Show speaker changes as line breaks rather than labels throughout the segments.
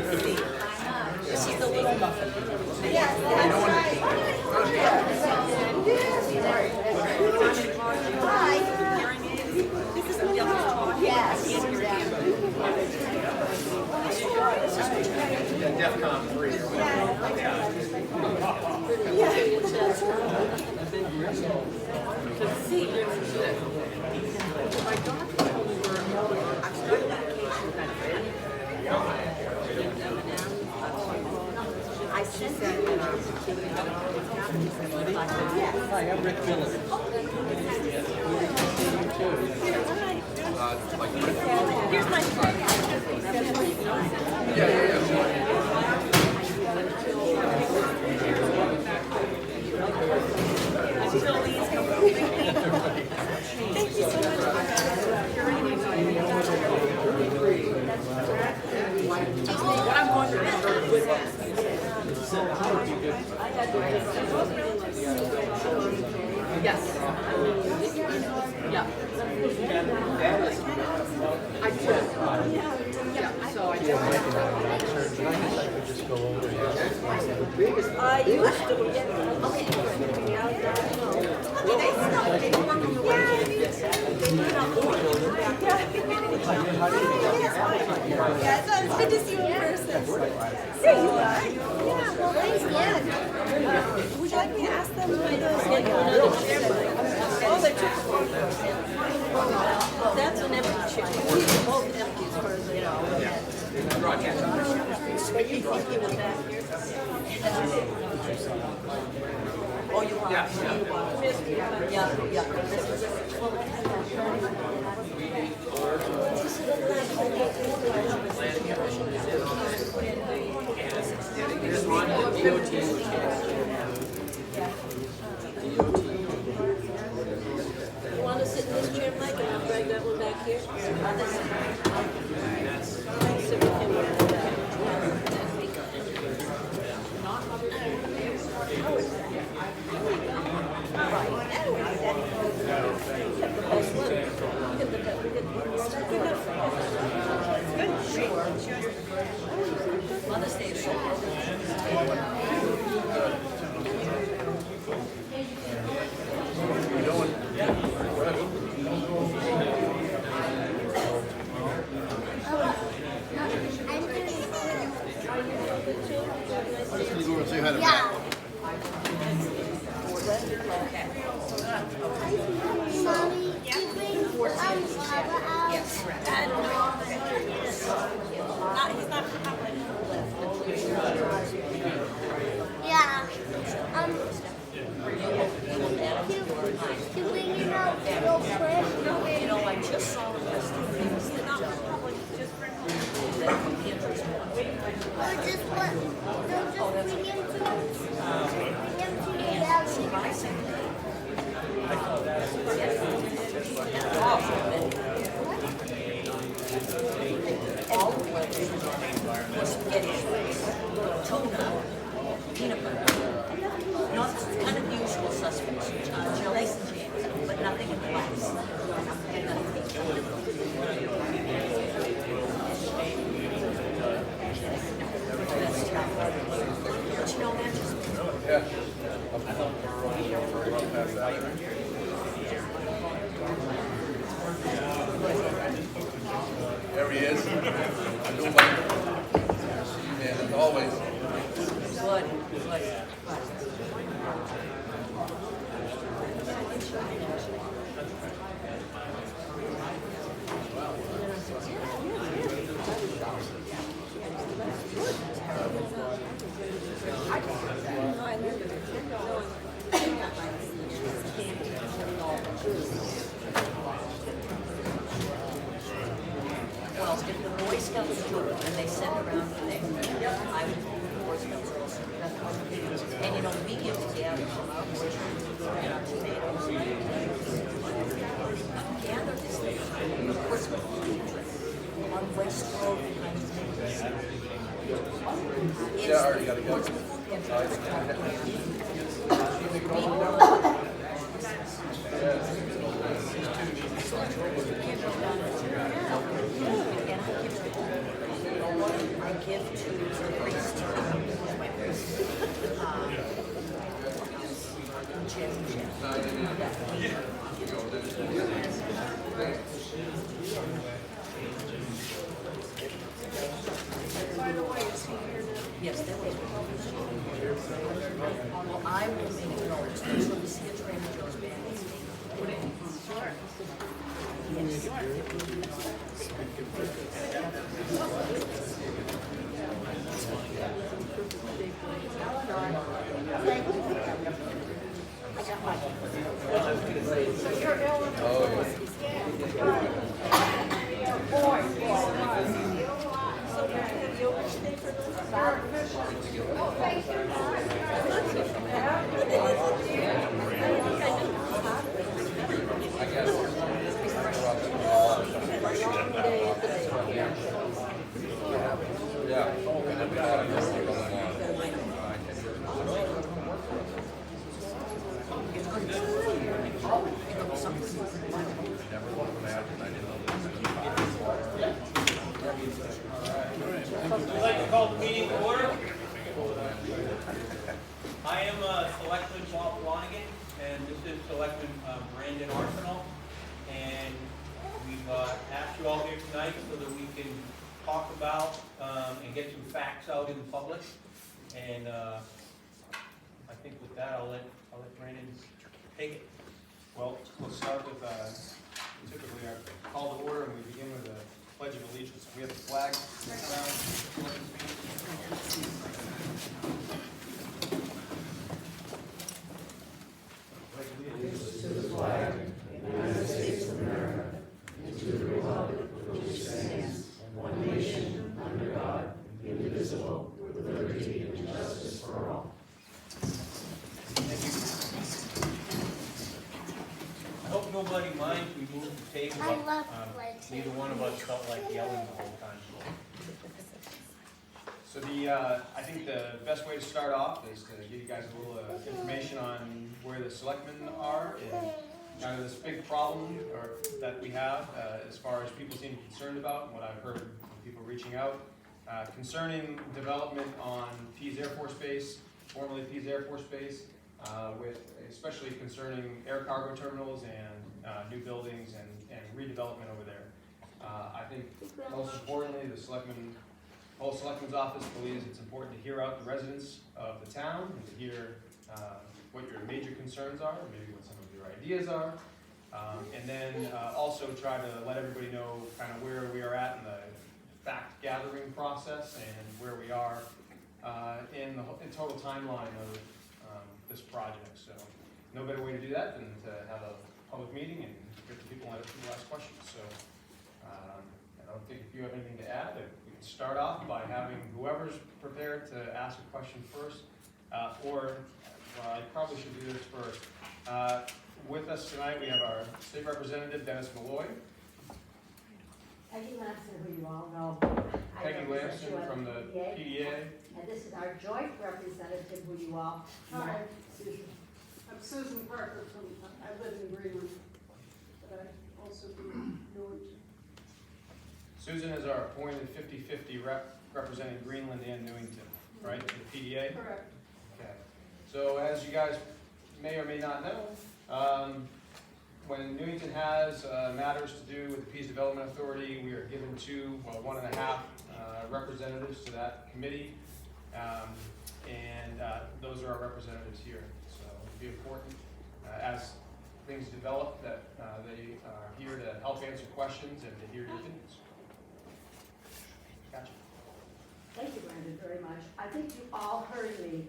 see. This is the little muffin. Hi. This is the yellow talk. Yes.
DEFCON 3.
See, my daughter told me we're I started vacation benefit. I sent that
Hi, I'm Rick Miller.
here's my until these come Thank you so much. What I'm wondering is yes. Yeah. I do. Yeah. So I do.
Just go over here.
I used to. Okay. Yeah, so it's good to see you in person. There you are. Yeah, well, thanks again. Would you like me to ask them who those another chair? Oh, they took that's an empty chair. These are both empty as far as they know. But you think he was back here? Oh, you want? Yeah.
Here's one, DOT.
You want to sit in this chair, Mike, and I'll drag that one back here? Sit with him with that. Mother's Day is so
Yeah. Mommy, you bring Baba out?
he's not
Yeah. You bring it out real quick?
You know, I just saw the rest of things. They're not public, just for the interest one.
Or just what? They'll just bring him to the
All the flavors was spaghetti, tuna, peanut butter. Not kind of the usual suspects, jellies and jams, but nothing in glass. That's tough. But you know, that just
There he is. I do like him. Man, as always.
good. Well, if the Boy Scouts do it, and they send around the thing, I would do the Boy Scouts also. And you know, we give together from our Boy Scouts, tomatoes. Gather this thing, of course, with interest on West Road.
Yeah, I already got to go.
And I give it I give to the priest, who's my priest. Jim.
By the way, is he here now?
Yes, there was. Well, I will make notes, so we see a Trader Joe's band.
Sure. So you're Eleanor.
I'd like to call the meeting to order. I am Selectman Bob Flanagan, and this is Selectman Brandon Arsenal. And we've asked you all here tonight so that we can talk about and get some facts out in the public. And I think with that, I'll let Brandon take it.
Well, we'll start with, typically our call to order, and we begin with a pledge of allegiance. We have the flag
I hope nobody minds we moved the table
I
up.
love pledging.
Neither one of us felt like yelling the whole time.
So I think the best way to start off is to give you guys a little information on where the selectmen are and kind of this big problem that we have as far as people seem concerned about and what I've heard from people reaching out concerning development on Pease Air Force Base, formerly Pease Air Force Base, with especially concerning air cargo terminals and new buildings and redevelopment over there. I think most importantly, the whole selectman's office believes it's important to hear out the residents of the town and to hear what your major concerns are, maybe what some of your ideas are, and then also try to let everybody know kind of where we are at in the fact gathering process and where we are in the total timeline of this project. So no better way to do that than to have a public meeting and get the people to ask questions. So I don't think if you have anything to add, we can start off by having whoever's prepared to ask a question first, or I probably should do this first. With us tonight, we have our state representative, Dennis Malloy.
Peggy Lamson, who you all know. I
Peggy
represent you
Lamson
on
from the PDA.
And this is our joint representative, who you all know.
Hi.
Susan.
I'm Susan Parker I live in Greenland, but I also do Newington.
Susan is our appointed 50-50 rep representing Greenland and Newington, right, to the PDA?
Correct.
Okay. So as you guys may or may not know, when Newington has matters to do with the Pease Development Authority, we are given 1.5 representatives to that committee, and those are our representatives here. So it'll be important as things develop that they are here to help answer questions and to hear your opinions. Gotcha.
Thank you, Brandon, very much. I think you all heard me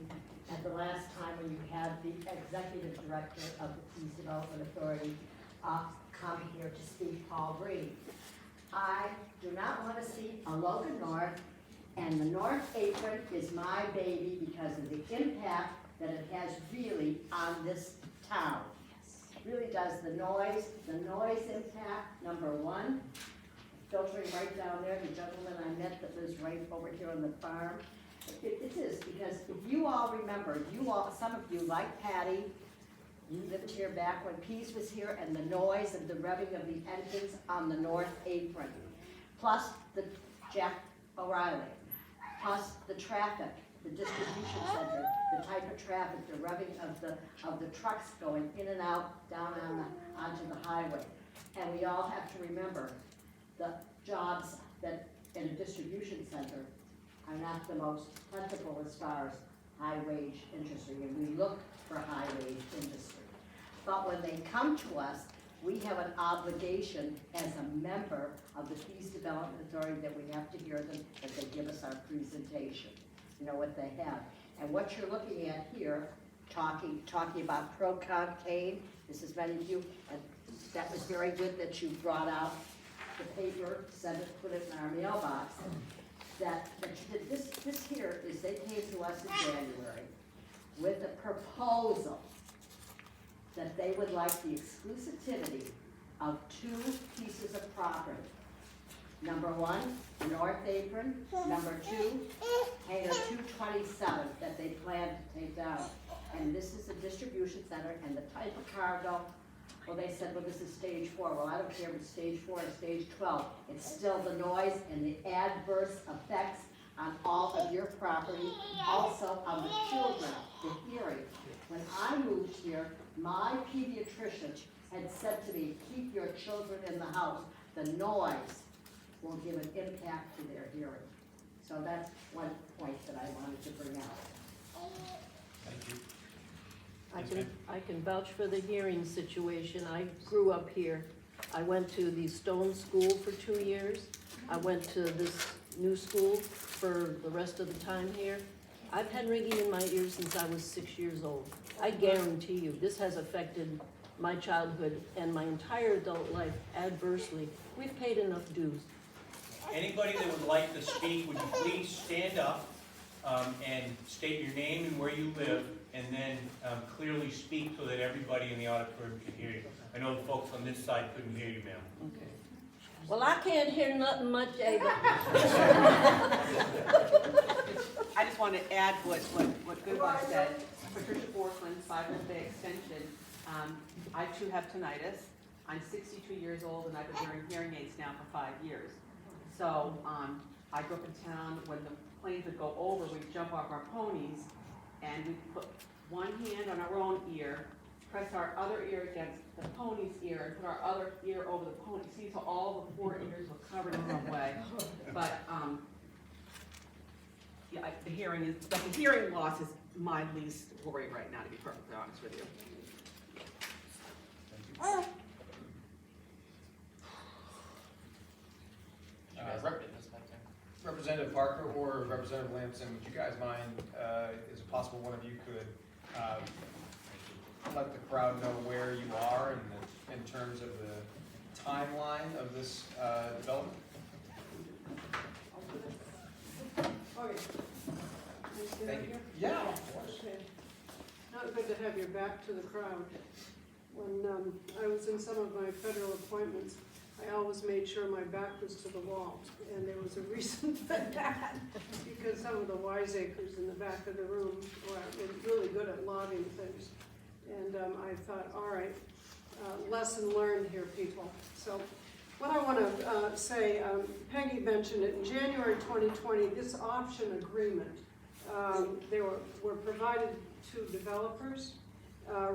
at the last time when you had the executive director of the Peace Development Authority come here to speak, Paul Green. I do not want to see a Logan North, and the North Apron is my baby because of the impact that it has really on this town. It really does. The noise impact, number one, filtering right down there, the gentleman I met that lives right over here on the farm. It is, because if you all remember, some of you, like Patty, you lived here back when Pease was here, and the noise of the revving of the engines on the North Apron, plus the Jack O'Reilly. plus the traffic, the distribution center, the type of traffic, the revving of the trucks going in and out, down onto the highway. And we all have to remember, the jobs that in a distribution center are not the most plentiful as far as high-wage industry, and we look for high-wage industry. But when they come to us, we have an obligation as a member of the Peace Development Authority that we have to hear them as they give us our presentation, you know, what they have. And what you're looking at here, talking about pro-concave, this is many of you, and that was very good that you brought out the paper, send it, put it in our mailbox. That you did. This here is, they came to us in January with a proposal that they would like the exclusivity of 2 pieces of property. Number 1, North Apron. Number 2, Hangar 227 that they plan to take down. And this is a distribution center, and the type of cargo, well, they said, well, this is stage 4. Well, I don't care if it's stage 4 or stage 12. It's still the noise and the adverse effects on all of your property, also on the children, the hearing. When I moved here, my pediatrician had said to me, keep your children in the house. The noise will give an impact to their hearing. So that's one point that I wanted to bring out.
Thank you.
I can vouch for the hearing situation. I grew up here. I went to the Stone School for 2 years. I went to this new school for the rest of the time here. I've had ringing in my ears since I was 6 years old. I guarantee you, this has affected my childhood and my entire adult life adversely. We've paid enough dues.
Anybody that would like to speak, would you please stand up and state your name and where you live, and then clearly speak so that everybody in the auditorium can hear you. I know the folks on this side couldn't hear you, ma'am.
Okay. Well, I can't hear nothing much, Ava.
I just want to add what Goodwife said. Patricia Borkland, 5 Bay Extension. I too have tinnitus. I'm 62 years old and I've been wearing hearing aids now for 5 years. So I grew up in town. When the planes would go over, we'd jump off our ponies and we'd put one hand on our own ear, press our other ear against the pony's ear, and put our other ear over the pony. See, so all the 4 ears were covered in some way. But yeah, the hearing loss is my least worry right now, to be perfectly honest with you.
Representative Parker or Representative Lamson, would you guys mind, is it possible one of you could let the crowd know where you are in terms of the timeline of this development?
Okay.
Thank you. Yeah, of course.
Okay. Not good to have your back to the crowd. When I was in some of my federal appointments, I always made sure my back was to the wall. And there was a reason for that, because some of the wiseacres in the back of the room were really good at logging things. And I thought, all right, lesson learned here, people. So what I want to say, Peggy mentioned it, in January 2020, this option agreement, they were provided to developers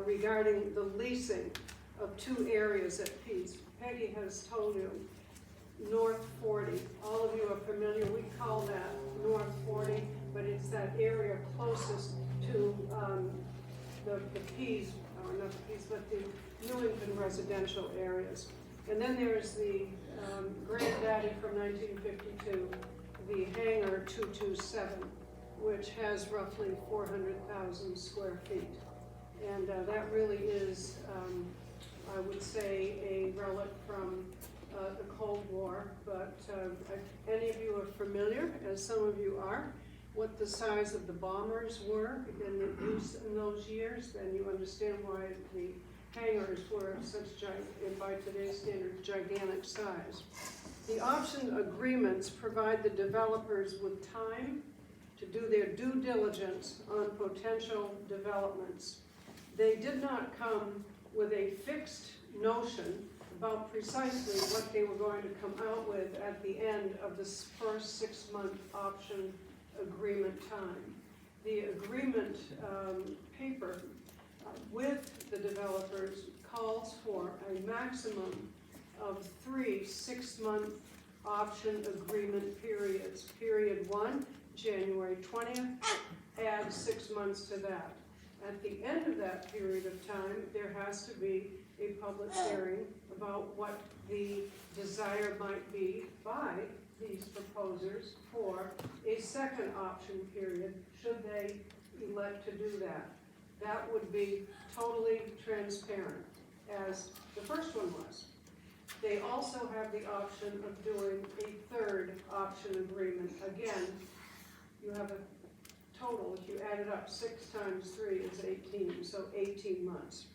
regarding the leasing of 2 areas at Peace. Peggy has told you, North 40, all of you are familiar, we call that North 40, but it's that area closest to the Pease, or not the Pease, but the New England residential areas. And then there's the granddaddy from 1952, the Hangar 227, which has roughly 400,000 square feet. And that really is, I would say, a relic from the Cold War, but if any of you are familiar, as some of you are, what the size of the bombers were in the use in those years, then you understand why the hangars were such, by today's standards, gigantic size. The option agreements provide the developers with time to do their due diligence on potential developments. They did not come with a fixed notion about precisely what they were going to come out with at the end of this first 6-month option agreement time. The agreement paper with the developers calls for a maximum of 3 6-month option agreement periods. Period 1, January 20th, add 6 months to that. At the end of that period of time, there has to be a public hearing about what the desire might be by these proposers for a second option period, should they elect to do that. That would be totally transparent, as the first one was. They also have the option of doing a third option agreement. Again, you have a total, if you add it up, 6 times 3 is 18, so 18 months.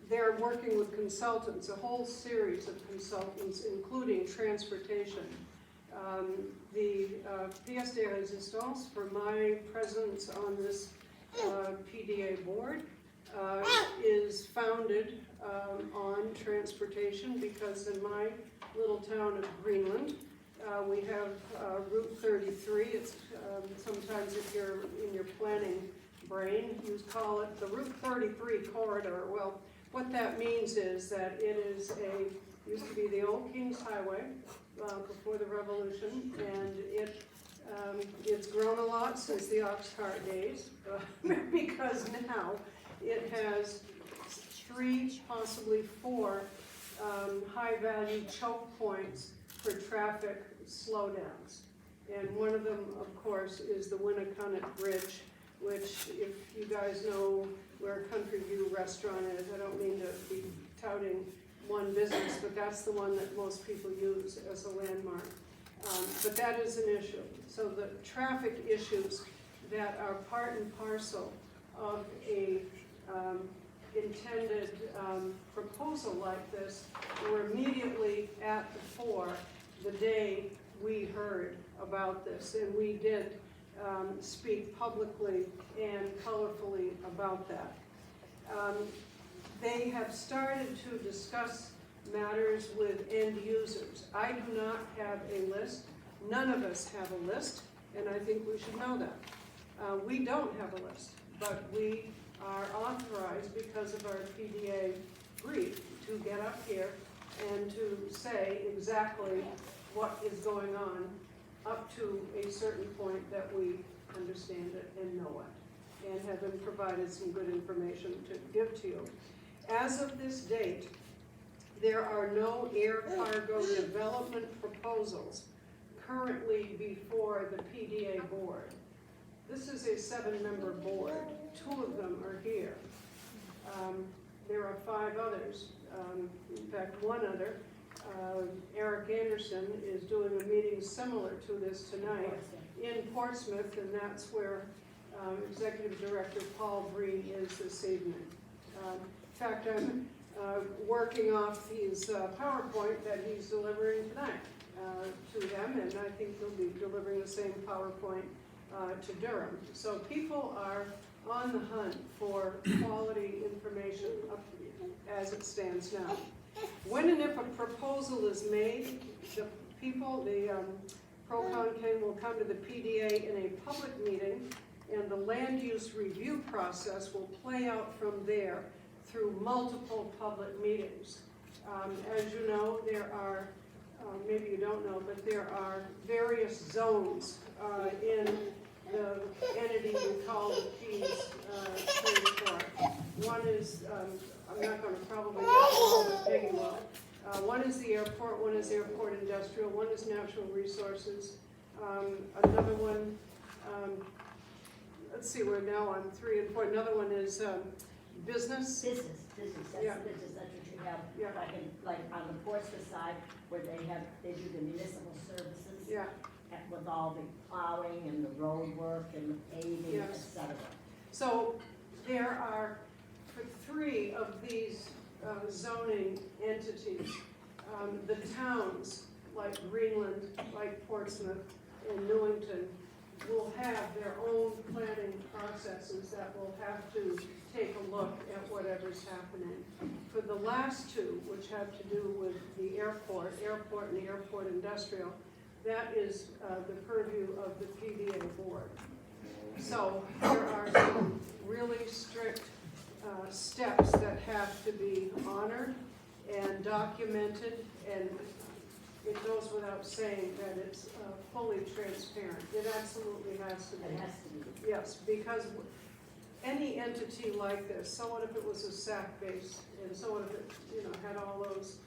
They're working with consultants, a whole series of consultants, including transportation. The pièce de résistance for my presence on this PDA board is founded on transportation, because in my little town of Greenland, we have Route 33. It's sometimes, if you're in your planning brain, you call it the Route 33 corridor. Well, what that means is that it is used to be the old King's Highway before the Revolution, and it's grown a lot since the ox cart days, because now it has 3, possibly 4 high-value choke points for traffic slowdowns. And one of them, of course, is the Winnicott Bridge, which, if you guys know where Country View Restaurant is, I don't mean to be touting one business, but that's the one that most people use as a landmark. But that is an issue. So the traffic issues that are part and parcel of a intended proposal like this were immediately at the fore the day we heard about this, and we did speak publicly and colorfully about that. They have started to discuss matters with end users. I do not have a list. None of us have a list, and I think we should know that. We don't have a list, but we are authorized, because of our PDA brief, to get up here and to say exactly what is going on up to a certain point that we understand it and know it, and have been provided some good information to give to you. As of this date, there are no air cargo development proposals currently before the PDA board. This is a 7-member board. 2 of them are here. There are 5 others. In fact, one other, Eric Anderson, is doing a meeting similar to this tonight in Portsmouth, and that's where Executive Director Paul Breen is this evening. In fact, I'm working off his PowerPoint that he's delivering tonight to them, and I think he'll be delivering the same PowerPoint to Durham. So people are on the hunt for quality information as it stands now. When and if a proposal is made, the pro-con will come to the PDA in a public meeting, and the land use review process will play out from there through multiple public meetings. As you know, there are, maybe you don't know, but there are various zones in the entity we call the Keys Trade Court. One is, I'm not going to probably get all the Peggy will. One is the airport, one is airport industrial, one is natural resources. Another one, let's see, we're now on 3 and 4. Another one is business.
Business, that's
Yeah.
business, that's what you have,
Yeah.
like on the Portsmouth side, where they do the municipal services.
Yeah.
With all the plowing and the road work and the paving,
Yes.
et cetera.
So there are, for 3 of these zoning entities, the towns like Greenland, like Portsmouth, and Newington will have their own planning processes that will have to take a look at whatever's happening. For the last 2, which have to do with the airport and the airport industrial, that is the purview of the PDA board. So there are some really strict steps that have to be honored and documented, and it goes without saying that it's fully transparent. It absolutely has to be.
It has to be.
Yes, because any entity like this, so what if it was a SAC base, and so what if it, had all those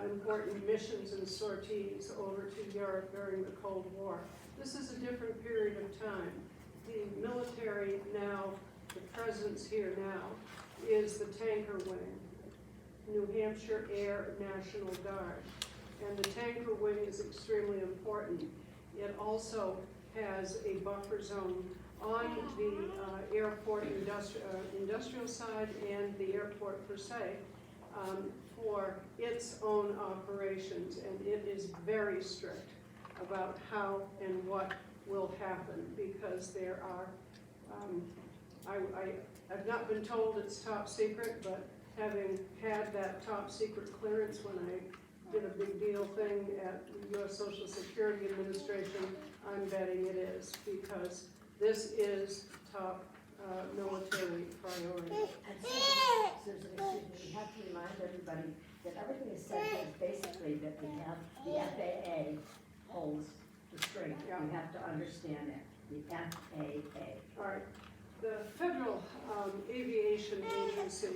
important missions and sorties over to Europe during the Cold War? This is a different period of time. The military now, the presence here now, is the tanker wing, New Hampshire Air National Guard. And the tanker wing is extremely important. It also has a buffer zone on the airport industrial side and the airport per se for its own operations. And it is very strict about how and what will happen, because there are, I've not been told it's top secret, but having had that top secret clearance when I did a big deal thing at the U.S. Social Security Administration, I'm betting it is, because this is top military priority.
And Susan, we have to remind everybody that everything is said is basically that we have, the FAA holds the string.
Yeah.
You have to understand that, the FAA.
All right. The Federal Aviation Agency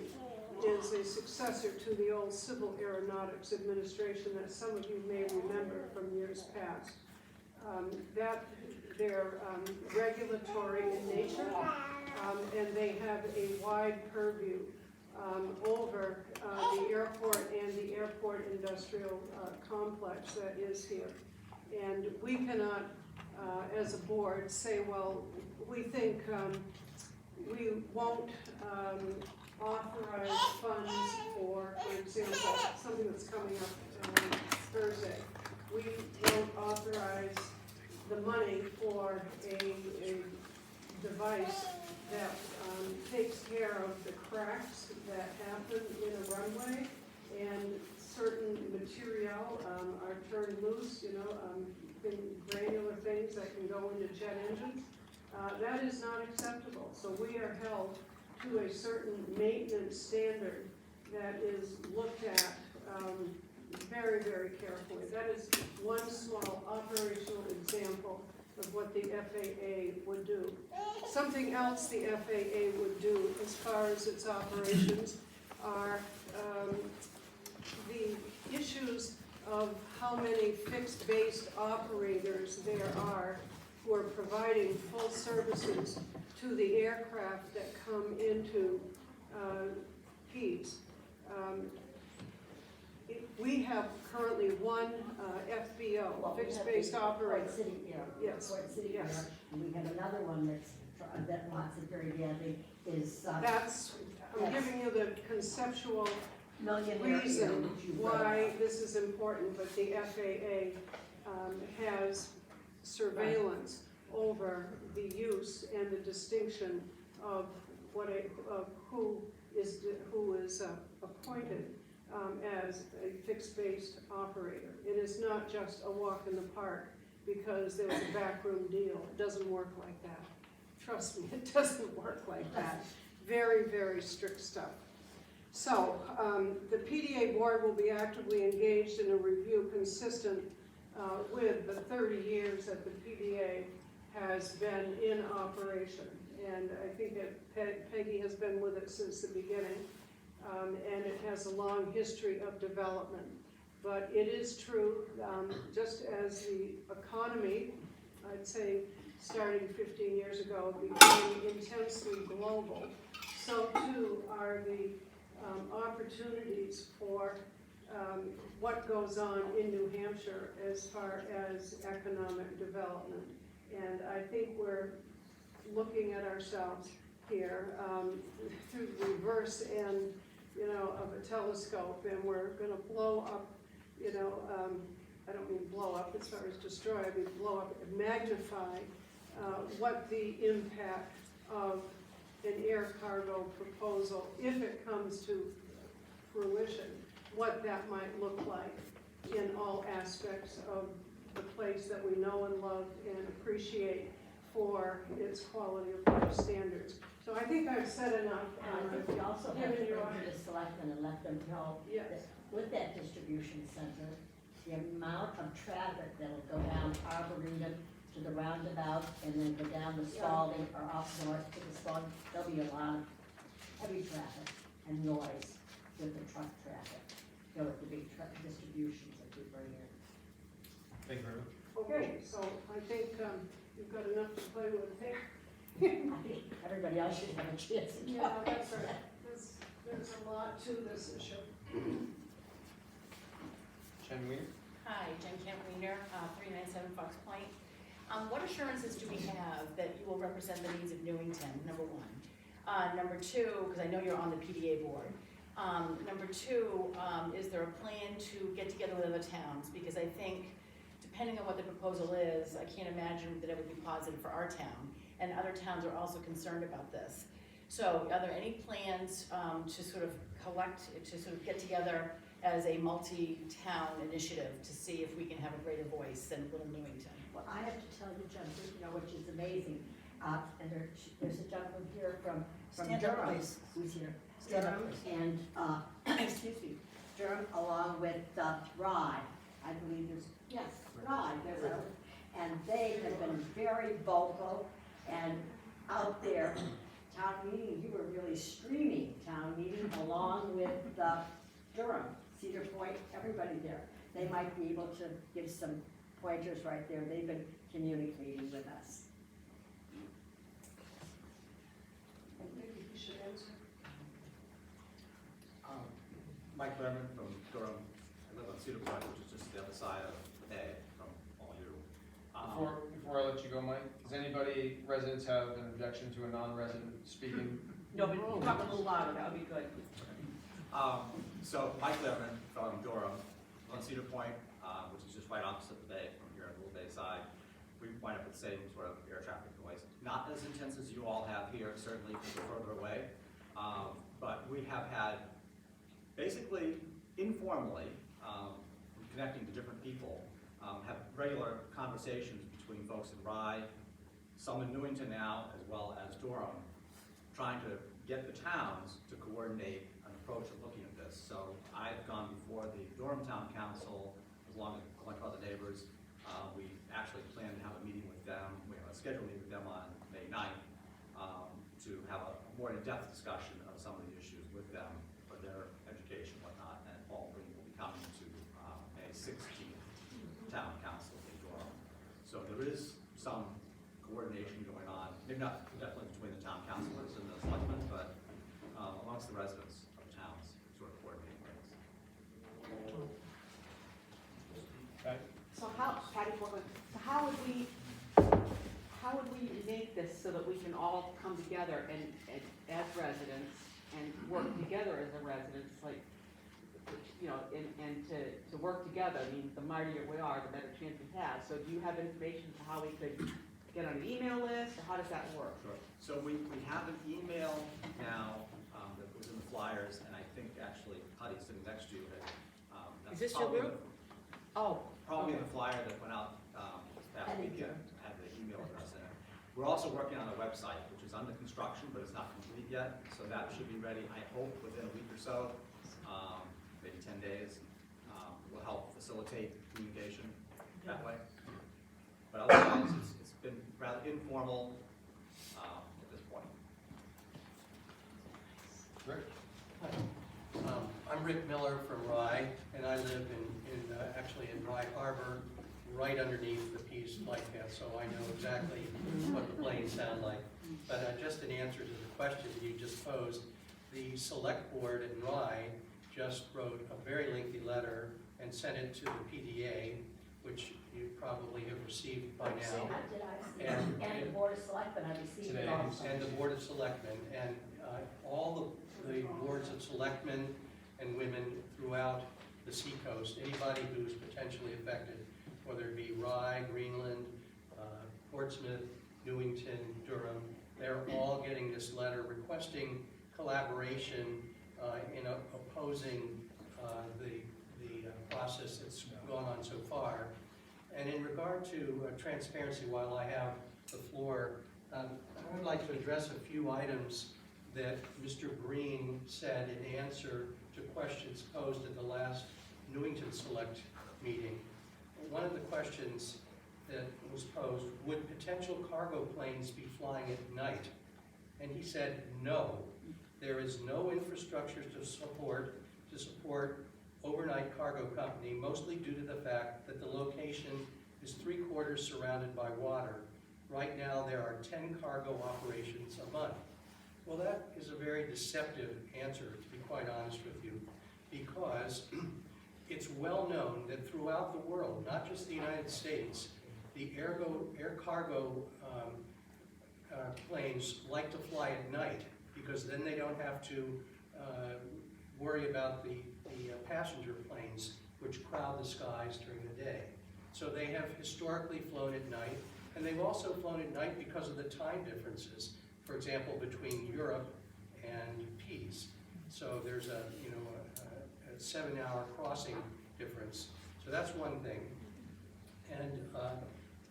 is a successor to the old Civil Aeronautics Administration that some of you may remember from years past. They're regulatory in nature, and they have a wide purview over the airport and the airport industrial complex that is here. And we cannot, as a board, say, well, we think we won't authorize funds for example, something that's coming up Thursday. We won't authorize the money for a device that takes care of the cracks that happen in a runway, and certain material are turned loose, granular things that can go into jet engines. That is not acceptable. So we are held to a certain maintenance standard that is looked at very, very carefully. That is one small operational example of what the FAA would do. Something else the FAA would do as far as its operations are the issues of how many fixed-based operators there are who are providing full services to the aircraft that come into PEDS. We have currently one FBO,
Well, we have
fixed-based
the
operator.
Port City Air.
Yes,
Port City
yes.
Air. And we have another one that wants it very badly, is
I'm giving you the conceptual
Millionaire Air,
reason
which you
why
read.
this is important, but the FAA has surveillance over the use and the distinction of who is appointed as a fixed-based operator. It is not just a walk in the park because there was a backroom deal. It doesn't work like that. Trust me, it doesn't work like that. Very, very strict stuff. So the PDA board will be actively engaged in a review consistent with the 30 years that the PDA has been in operation. And I think that Peggy has been with it since the beginning, and it has a long history of development. But it is true, just as the economy, I'd say starting 15 years ago, became intensely global, so too are the opportunities for what goes on in New Hampshire as far as economic development. And I think we're looking at ourselves here through the reverse end, of a telescope, and we're going to blow up, I don't mean blow up as far as destroy, I mean blow up and magnify what the impact of an air cargo proposal, if it comes to fruition, what that might look like in all aspects of the place that we know and love and appreciate for its quality of life standards. So I think I've said enough.
And I think we also have to
Given your-
bring to the selectmen and let them know
Yes.
that with that distribution center, the amount of traffic that'll go down Arboretum to the roundabout and then go down the Spalding or up north to the Spalding, there'll be a lot of heavy traffic and noise with the truck traffic, with the big truck distributions that we bring in.
Thank you very much.
Okay, so I think you've got enough to play with there.
I think everybody else should have a chance to
Yeah,
talk.
that's right. There's a lot to this issue.
Jen Weir?
Hi, Jen Camp Wiener, 397 Fox Point. What assurances do we have that you will represent the needs of Newington, number one? Number two, because I know you're on the PDA board. Number two, is there a plan to get together with other towns? Because I think, depending on what the proposal is, I can't imagine that it would be positive for our town. And other towns are also concerned about this. So are there any plans to sort of get together as a multi-town initiative to see if we can have a greater voice than Little Newington?
Well, I have to tell you, Jen, which is amazing, and there's a gentleman here from
Stand up,
Durham,
please.
who's here.
Stand up,
Durham and, excuse me, Durham along with Rye, I believe there's, yes, Rye, there's a, and they have been very vocal and out there, town meeting, you were really streaming town meeting along with Durham, Cedar Point, everybody there. They might be able to give some pointers right there. They've been communicating with us.
Maybe you should answer.
Mike Berman from Durham. I live on Cedar Point, which is just the other side of the bay from all you.
Before I let you go, Mike, does anybody, residents have an objection to a non-resident speaking?
No, but talk a little louder, that would be good.
So Mike Berman from Durham, on Cedar Point, which is just right opposite the bay from here on the Little Bay side. We wind up with the same sort of air traffic noise. Not as intense as you all have here, certainly because we're further away. But we have had, basically, informally, connecting to different people, have regular conversations between folks in Rye, some in Newington now, as well as Durham, trying to get the towns to coordinate an approach of looking at this. So I've gone before the Durham Town Council, along with a bunch of other neighbors. We actually plan to have a meeting with them. We have a scheduled meeting with them on May 9th to have a more in-depth discussion of some of the issues with them for their education, whatnot. And Paul Green will be coming to May 16th Town Council in Durham. So there is some coordination going on, maybe not definitely between the town councilors and the selectmen, but amongst the residents of towns, sort of coordinating things.
Okay.
So Patty Portland, so how would we make this so that we can all come together and as residents and work together as a residents, like, you know, and to work together? I mean, the mightier we are, the better chance we have. So do you have information to how we could get on an email list, or how does that work?
Sure. So we have an email now that was in the flyers, and I think actually Putty sitting next to you had.
Is this your group? Oh.
Probably
okay.
in the flyer that went out last weekend, had the email address in it. We're also working on a website, which is under construction, but it's not complete yet, so that should be ready, I hope, within a week or so, maybe 10 days. Will help facilitate communication that way. But otherwise, it's been rather informal at this point.
Rick?
I'm Rick Miller from Rye, and I live actually in Rye Harbor, right underneath the Peace Flight Path, so I know exactly what the planes sound like. But just in answer to the question you just posed, the select board in Rye just wrote a very lengthy letter and sent it to the PDA, which you probably have received by now.
And the Board of Selectmen, I received it also.
And the Board of Selectmen, and all the boards of selectmen and women throughout the seacoast, anybody who's potentially affected, whether it be Rye, Greenland, Portsmouth, Newington, Durham, they're all getting this letter requesting collaboration in opposing the process that's gone on so far. And in regard to transparency, while I have the floor, I would like to address a few items that Mr. Breen said in answer to questions posed at the last Newington Select meeting. One of the questions that was posed, would potential cargo planes be flying at night? And he said, no. There is no infrastructure to support overnight cargo company, mostly due to the fact that the location is 3/4 surrounded by water. Right now, there are 10 cargo operations a month. Well, that is a very deceptive answer, to be quite honest with you, because it's well known that throughout the world, not just the United States, the air cargo planes like to fly at night, because then they don't have to worry about the passenger planes, which crowd the skies during the day. So they have historically flown at night, and they've also flown at night because of the time differences. For example, between Europe and Peace. So there's a 7-hour crossing difference. So that's one thing. And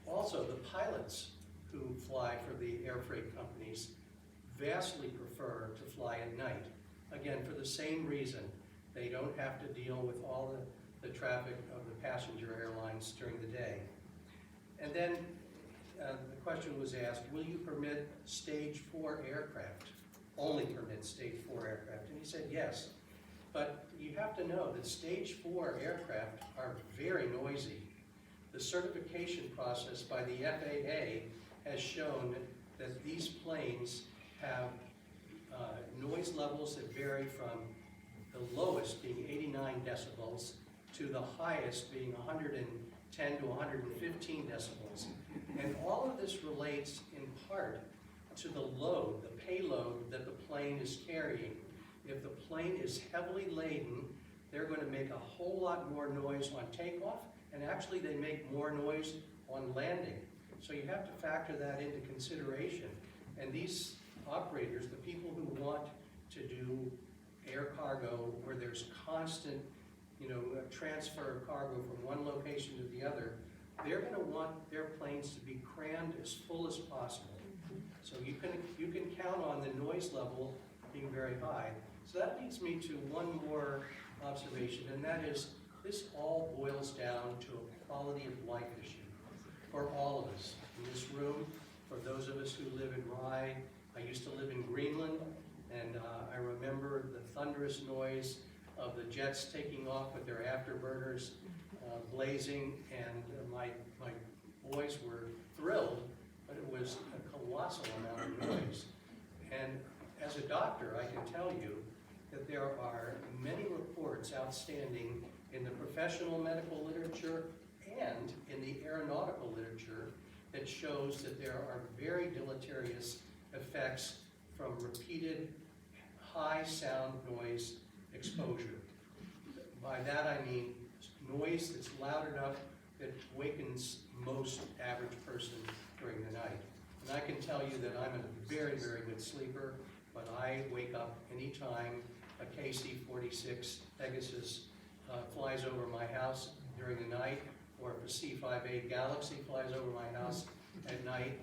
also the pilots who fly for the air freight companies vastly prefer to fly at night. Again, for the same reason. They don't have to deal with all the traffic of the passenger airlines during the day. And then the question was asked, will you permit stage 4 aircraft? Only permit stage 4 aircraft? And he said yes. But you have to know that stage 4 aircraft are very noisy. The certification process by the FAA has shown that these planes have noise levels that vary from the lowest being 89 decibels to the highest being 110 to 115 decibels. And all of this relates in part to the load, the payload that the plane is carrying. If the plane is heavily laden, they're going to make a whole lot more noise on takeoff, and actually they make more noise on landing. So you have to factor that into consideration. And these operators, the people who want to do air cargo where there's constant transfer of cargo from one location to the other, they're going to want their planes to be crammed as full as possible. So you can count on the noise level being very high. So that leads me to one more observation, and that is this all boils down to a quality of life issue for all of us in this room, for those of us who live in Rye. I used to live in Greenland, and I remember the thunderous noise of the jets taking off with their afterburners blazing, and my boys were thrilled, but it was a colossal amount of noise. And as a doctor, I can tell you that there are many reports outstanding in the professional medical literature and in the aeronautical literature that shows that there are very deleterious effects from repeated high sound noise exposure. By that I mean noise that's loud enough that wakens most average person during the night. And I can tell you that I'm a very, very good sleeper, but I wake up anytime a KC-46 Pegasus flies over my house during the night, or if a C-5A Galaxy flies over my house at night,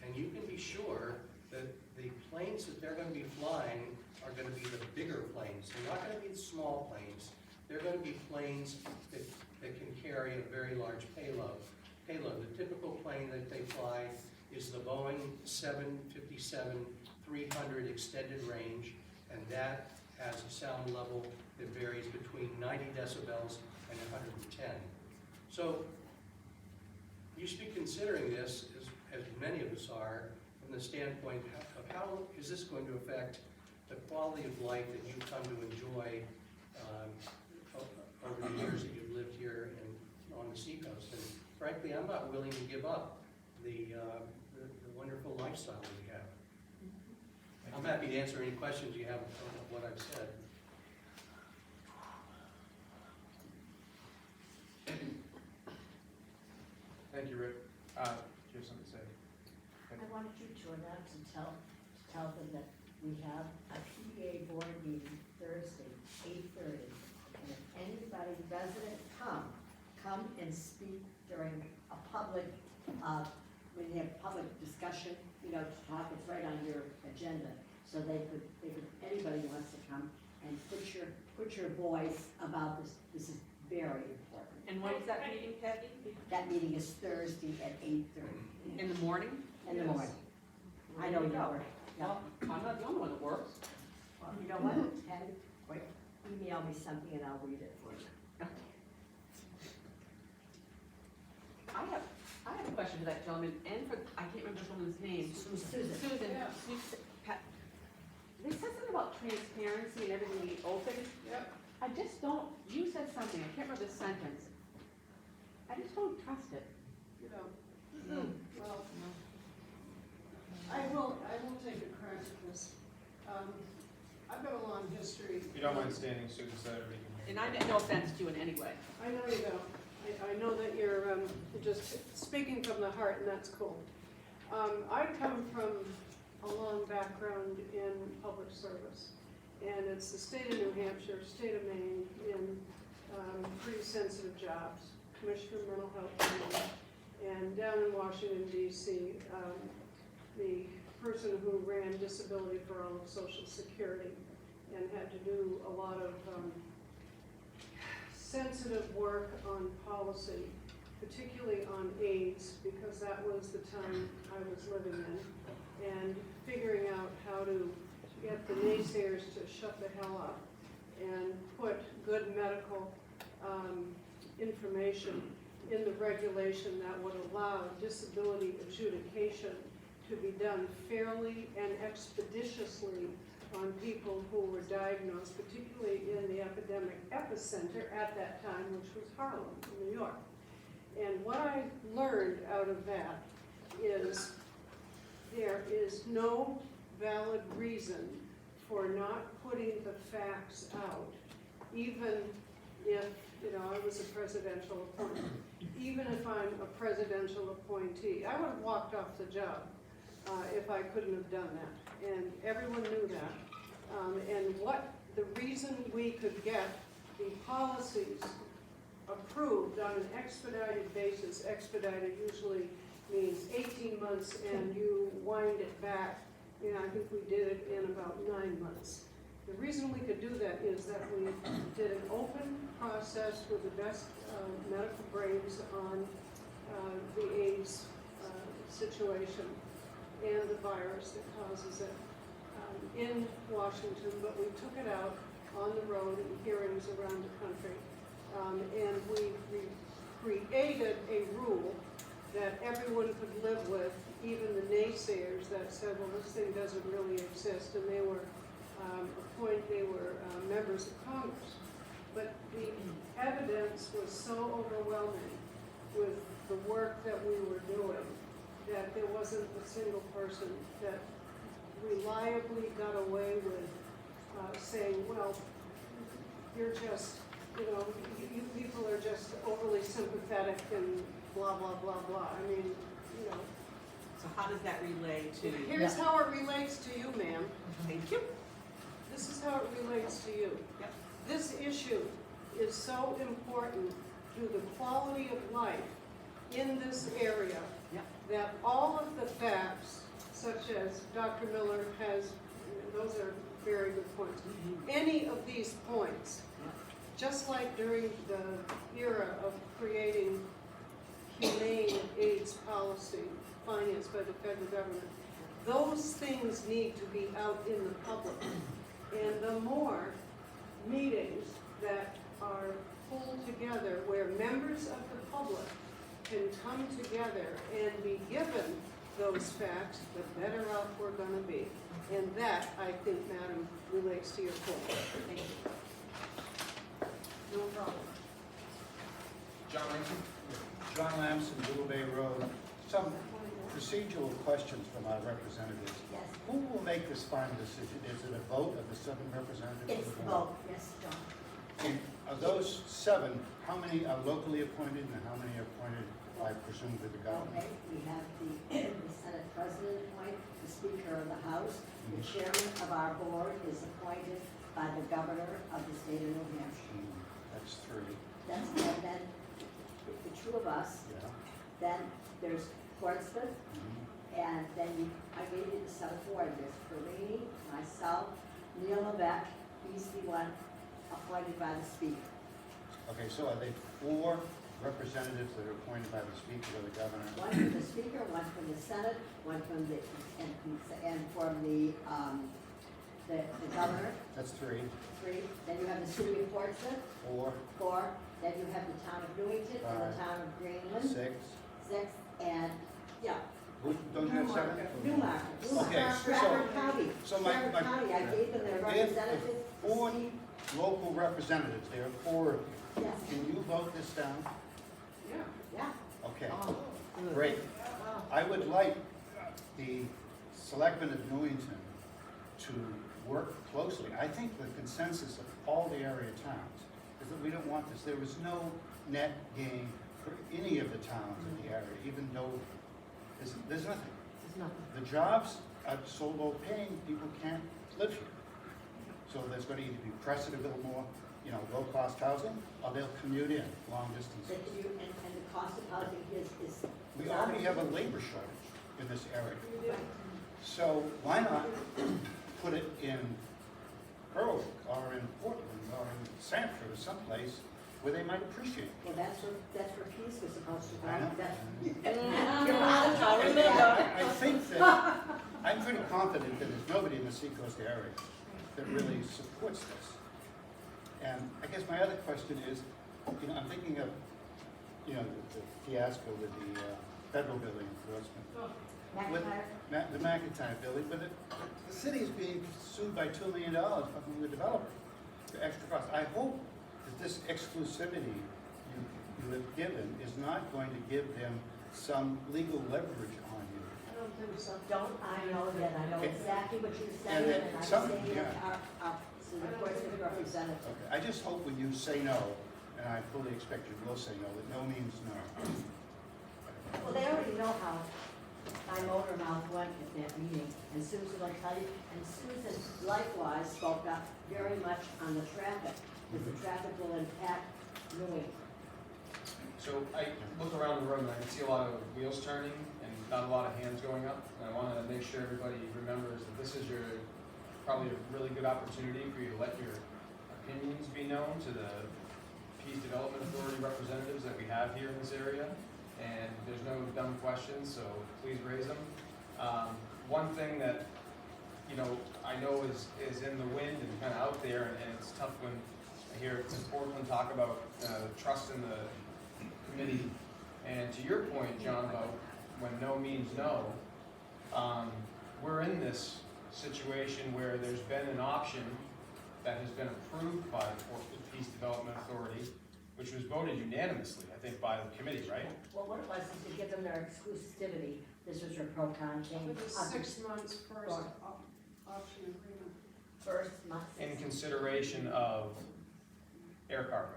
and you can be sure that the planes that they're going to be flying are going to be the bigger planes. They're not going to be the small planes. They're going to be planes that can carry a very large payload. The typical plane that they fly is the Boeing 757-300 extended range, and that has a sound level that varies between 90 decibels and 110. So you should be considering this, as many of us are, from the standpoint of how is this going to affect the quality of life that you've come to enjoy over the years that you've lived here and on the seacoast. And frankly, I'm not willing to give up the wonderful lifestyle that we have. I'm happy to answer any questions you have on what I've said.
Thank you, Rick. Do you have something to say?
I wanted you to announce and tell them that we have a PDA board meeting Thursday, 8:30. And if anybody resident come and speak during a public, when you have public discussion, you know, to talk, it's right on your agenda. So anybody who wants to come and put your voice about this. This is very important.
And when is that meeting, Peggy?
That meeting is Thursday at 8:30
In the morning?
in the morning. I know you work. Yeah.
Well, I'm not the only one that works.
Well, you know what, Ted, wait, email me something and I'll read it for you.
I have a question for that gentleman, and for, I can't remember this woman's name.
Susan.
Susan,
Yeah.
They said something about transparency and everything being open.
Yep.
I just don't, you said something, I can't remember the sentence. I just don't trust it.
You know, well, I will take a crack at this. I've got a long history.
If you don't mind standing, Susan, so everybody can hear.
And I meant no offense to you in any way.
I know you don't. I know that you're just speaking from the heart, and that's cool. I come from a long background in public service, and it's the state of New Hampshire, state of Maine, in pretty sensitive jobs, Commissioner of Mental Health, and down in Washington, D.C., the person who ran Disability for All of Social Security and had to do a lot of sensitive work on policy, particularly on AIDS, because that was the time I was living in, and figuring out how to get the naysayers to shut the hell up and put good medical information in the regulation that would allow disability adjudication to be done fairly and expeditiously on people who were diagnosed, particularly in the epidemic epicenter at that time, which was Harlem, New York. And what I learned out of that is there is no valid reason for not putting the facts out, even if, you know, I was a presidential appointee. Even if I'm a presidential appointee, I would have walked off the job if I couldn't have done that. And everyone knew that. And what the reason we could get the policies approved on an expedited basis, expedited usually means 18 months and you wind it back, you know, I think we did it in about 9 months. The reason we could do that is that we did an open process with the best medical brains on the AIDS situation and the virus that causes it in Washington, but we took it out on the road in hearings around the country. And we created a rule that everyone could live with, even the naysayers that said, well, this thing doesn't really exist, and they were members of Congress. But the evidence was so overwhelming with the work that we were doing that there wasn't a single person that reliably got away with saying, well, you're just, you know, you people are just overly sympathetic and blah, blah, blah, blah. I mean, you know.
So how does that relate to?
Here's how it relates to you, ma'am.
Thank you.
This is how it relates to you.
Yep.
This issue is so important to the quality of life in this area
Yep.
that all of the facts, such as Dr. Miller has, those are very good points. Any of these points, just like during the era of creating humane AIDS policy financed by the federal government, those things need to be out in the public. And the more meetings that are pulled together where members of the public can come together and be given those facts, the better off we're going to be. And that, I think, Madam, relates to your point.
Thank you.
No problem.
John Langston?
John Lamson, Little Bay Road. Some procedural questions from our representatives.
Yes,
Who will make this final decision? Is it a vote of the 7 representatives?
it's
of the board?
both, yes, John.
And of those 7, how many are locally appointed and how many are appointed by presumably the government?
Okay, we have the Senate President appointed, the Speaker of the House, the Chairman of our board is appointed by the Governor of the state of New Hampshire.
That's 3.
And then the two of us,
Yeah.
then there's Portsmouth, and then I gave you the set of four, there's Perini, myself, Neil Levesque, he's the one appointed by the speaker.
Okay, so are they 4 representatives that are appointed by the speaker or the governor?
One from the speaker, one from the Senate, one from the, and from the governor,
That's 3.
3. Then you have the city of Portsmouth,
4,
4. Then you have the town of Newington and the
5,
town of Greenland,
6.
6. And, yeah,
Don't you have 7?
Newmarket,
Okay,
Stratford County,
so my-
Stratford County, I gave them their
If
representatives.
4 local representatives, there are 4 of you.
Yes,
Can you vote this down?
Yeah.
yeah.
Okay,
Oh, good.
great. I would like the selectmen of Newington to work closely. I think the consensus of all the area towns is that we don't want this. There is no net gain for any of the towns in the area, even though there's nothing.
There's nothing.
The jobs are so low paying, people can't live here. So there's gonna either be pressure to build more, low-cost housing, or they'll commute in long
That
distances.
you, and the cost of housing is.
We already have a labor shortage in this area. So why not put it in Berwick, or in Portland, or in Sanford, or someplace where they might appreciate it?
Well, that's where peace was supposed to
I know.
go. You're out of
I remember.
I think that, I'm pretty confident that there's nobody in the seacoast area that really supports this. And I guess my other question is, I'm thinking of, the fiasco with the federal building enforcement.
McIntyre?
The McIntyre building, but the city is being sued by $2 million from the developer for extra cost. I hope that this exclusivity you have given is not going to give them some legal leverage on you.
I don't think so.
Don't I know that, I know
Okay.
exactly what you're
And
saying,
then
and I'm
some-
saying it
yeah.
to the Portsmouth representative.
Okay, I just hope when you say no, and I fully expect you will say no, that no means no.
Well, they already know how my motor mouth went at that meeting, and Susan will tell you, and Susan likewise spoke up very much on the traffic, because the traffic will impact Newington.
So I look around the room and I can see a lot of wheels turning and not a lot of hands going up. And I want to make sure everybody remembers that this is probably a really good opportunity for you to let your opinions be known to the Peace Development Authority representatives that we have here in this area. And there's no dumb questions, so please raise them. One thing that, I know is in the wind and kind of out there, and it's tough when I hear Portland talk about trust in the committee. And to your point, John, about when no means no, we're in this situation where there's been an option that has been approved by the Peace Development Authority, which was voted unanimously, I think, by the committee, right?
Well, what it was is to give them their exclusivity, this was your pro-con change.
For the 6 months first option agreement.
First month.
In consideration of air cargo.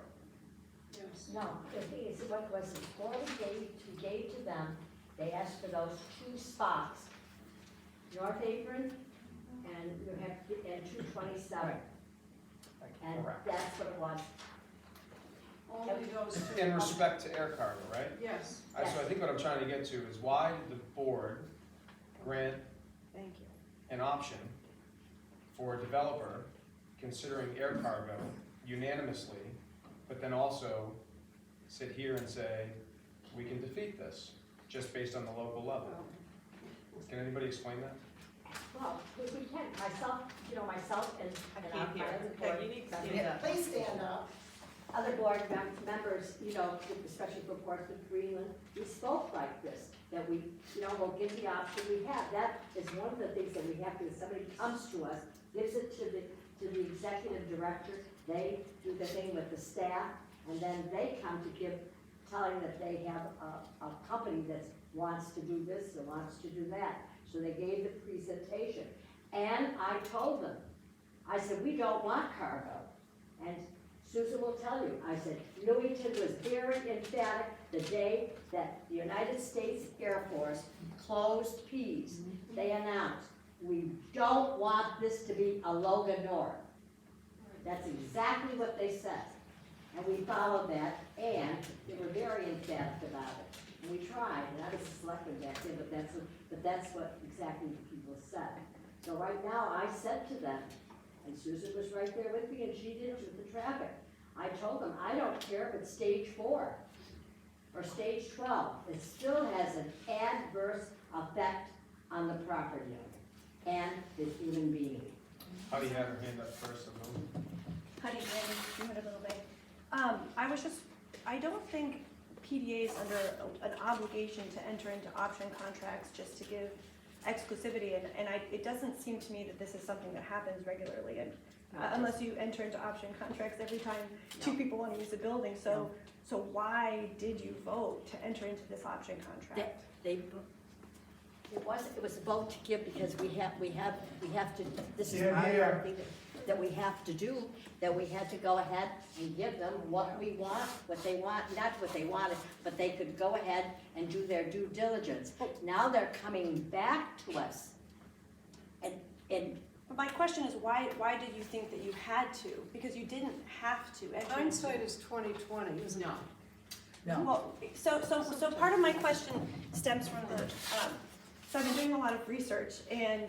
Yes.
No, the thing is, what was it, before we gave to them, they asked for those 2 spots, North Apron and you have, and 227. And
Correct.
that's what it was.
Only those 2.
In respect to air cargo, right?
Yes.
So I think what I'm trying to get to is why did the board grant
Thank you.
an option for a developer considering air cargo unanimously, but then also sit here and say, we can defeat this, just based on the local level? Can anybody explain that?
Well, we can, myself and
I
our
can't hear.
other
Peg,
board.
you need to stand up.
Please stand up. Other board members, especially for Portsmouth, Greenland, we spoke like this, that we, we'll give the option we have. That is one of the things that we have to, if somebody comes to us, gives it to the executive director, they do the thing with the staff, and then they come to telling that they have a company that wants to do this or wants to do that. So they gave the presentation. And I told them, I said, we don't want cargo. And Susan will tell you, I said, Newington was very emphatic the day that the United States Air Force closed Pease. They announced, we don't want this to be a Logan North. That's exactly what they said. And we followed that, and they were very emphatic about it. And we tried, and I was a selectman back then, but that's what exactly the people said. So right now, I said to them, and Susan was right there with me, and she did with the traffic. I told them, I don't care if it's stage 4 or stage 12, it still has an adverse effect on the property owner and the human being.
How do you have your hand up first?
Honey, Brandy, you had a little bit. I don't think PDA is under an obligation to enter into option contracts just to give exclusivity, and it doesn't seem to me that this is something that happens regularly, and unless you enter into option contracts every time two people want to use a building. So why did you vote to enter into this option contract?
It was a vote to give because we have to, this is our thing that we have to do, that we had to go ahead and give them what we want, what they want, not what they wanted, but they could go ahead and do their due diligence. Now they're coming back to us. And
But my question is, why did you think that you had to? Because you didn't have to.
Hindsight is 20/20, isn't it?
No.
Well, so part of my question stems from the, so I've been doing a lot of research, and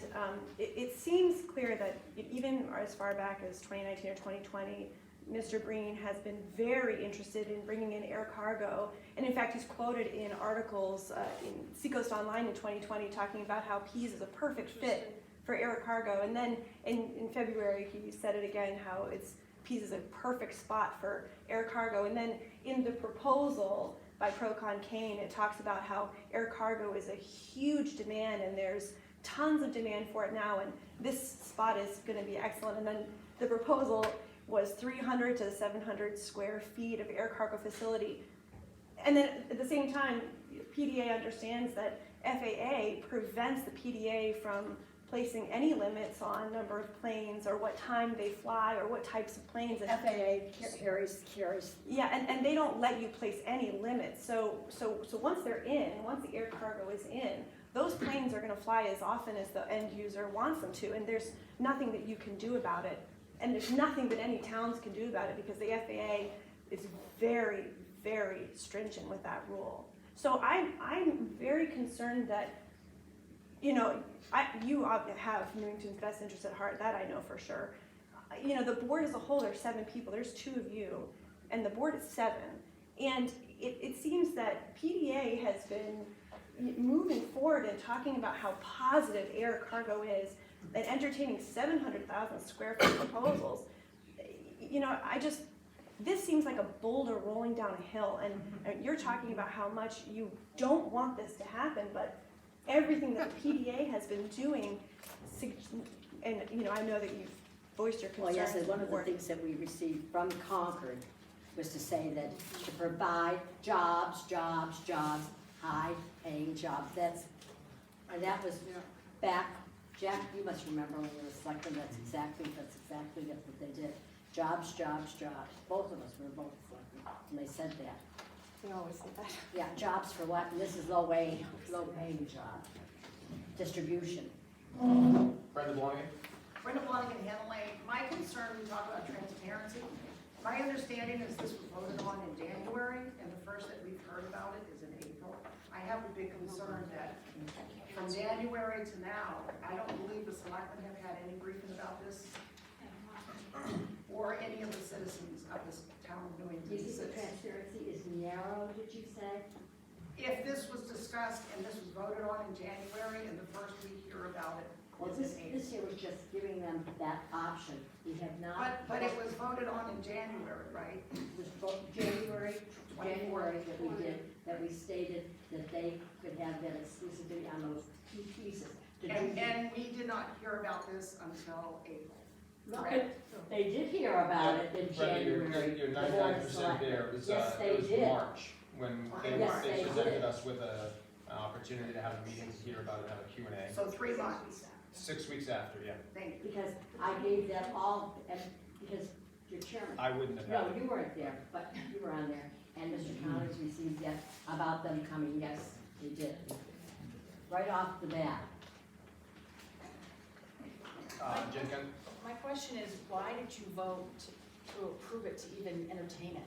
it seems clear that even as far back as 2019 or 2020, Mr. Breen has been very interested in bringing in air cargo, and in fact he's quoted in articles in Seacoast Online in 2020 talking about how Pease is a perfect fit for air cargo, and then in February he said it again, how Pease is a perfect spot for air cargo, and then in the proposal by Procon Kane, it talks about how air cargo is a huge demand, and there's tons of demand for it now, and this spot is going to be excellent. And then the proposal was 300 to 700 square feet of air cargo facility. And then at the same time, PDA understands that FAA prevents the PDA from placing any limits on number of planes or what time they fly or what types of planes. And
FAA carries.
Yeah, and they don't let you place any limits. So once they're in, once the air cargo is in, those planes are going to fly as often as the end user wants them to, and there's nothing that you can do about it. And there's nothing that any towns can do about it because the FAA is very, very stringent with that rule. So I'm very concerned that, you know, you have Newington's best interest at heart, that I know for sure. You know, the board as a whole, there's 7 people, there's 2 of you, and the board is 7. And it seems that PDA has been moving forward and talking about how positive air cargo is and entertaining 700,000 square foot proposals. You know, this seems like a boulder rolling down a hill, and you're talking about how much you don't want this to happen, but everything that the PDA has been doing, and you know, I know that you've voiced your concerns.
Well, yes, and one of the things that we received from Concord was to say that to provide jobs, high-paying jobs. That was back, Jack, you must remember when you were selected, that's exactly what they did. Jobs. Both of us were both selected, and they said that.
They always say that.
Yeah, jobs for what? And this is low-paying job. Distribution.
Brenda Blonigan?
Brenda Blonigan, Hanley. My concern, we talk about transparency. My understanding is this was voted on in January, and the first that we've heard about it is in April. I have a big concern that from January to now, I don't believe the selectmen have had any briefing about this, or any of the citizens of this town of New England.
Do you think the transparency is narrow, did you say?
If this was discussed and this was voted on in January, and the first we hear about it
Well,
is in April.
this year was just giving them that option. We have not.
But it was voted on in January, right?
It was January that we did, that we stated that they could have that exclusivity on those 2 pieces.
And we did not hear about this until April.
Correct. They did hear about it in January.
You're
The Board of
99%
Selectmen.
there. It was,
Yes,
it
they
was
did.
March, when
Yes,
they
they
presented
did.
us with an opportunity to have a meeting, to hear about it, have a Q&A.
So 3 months.
6 weeks after, yeah.
Thank you.
Because I gave them all, and because your chairman.
I wouldn't have had
No,
it.
you weren't there, but you were on there, and Mr. Connors received that about them coming, yes, they did. Right off the bat.
Jen Gunn?
My question is, why did you vote to approve it, to even entertain it?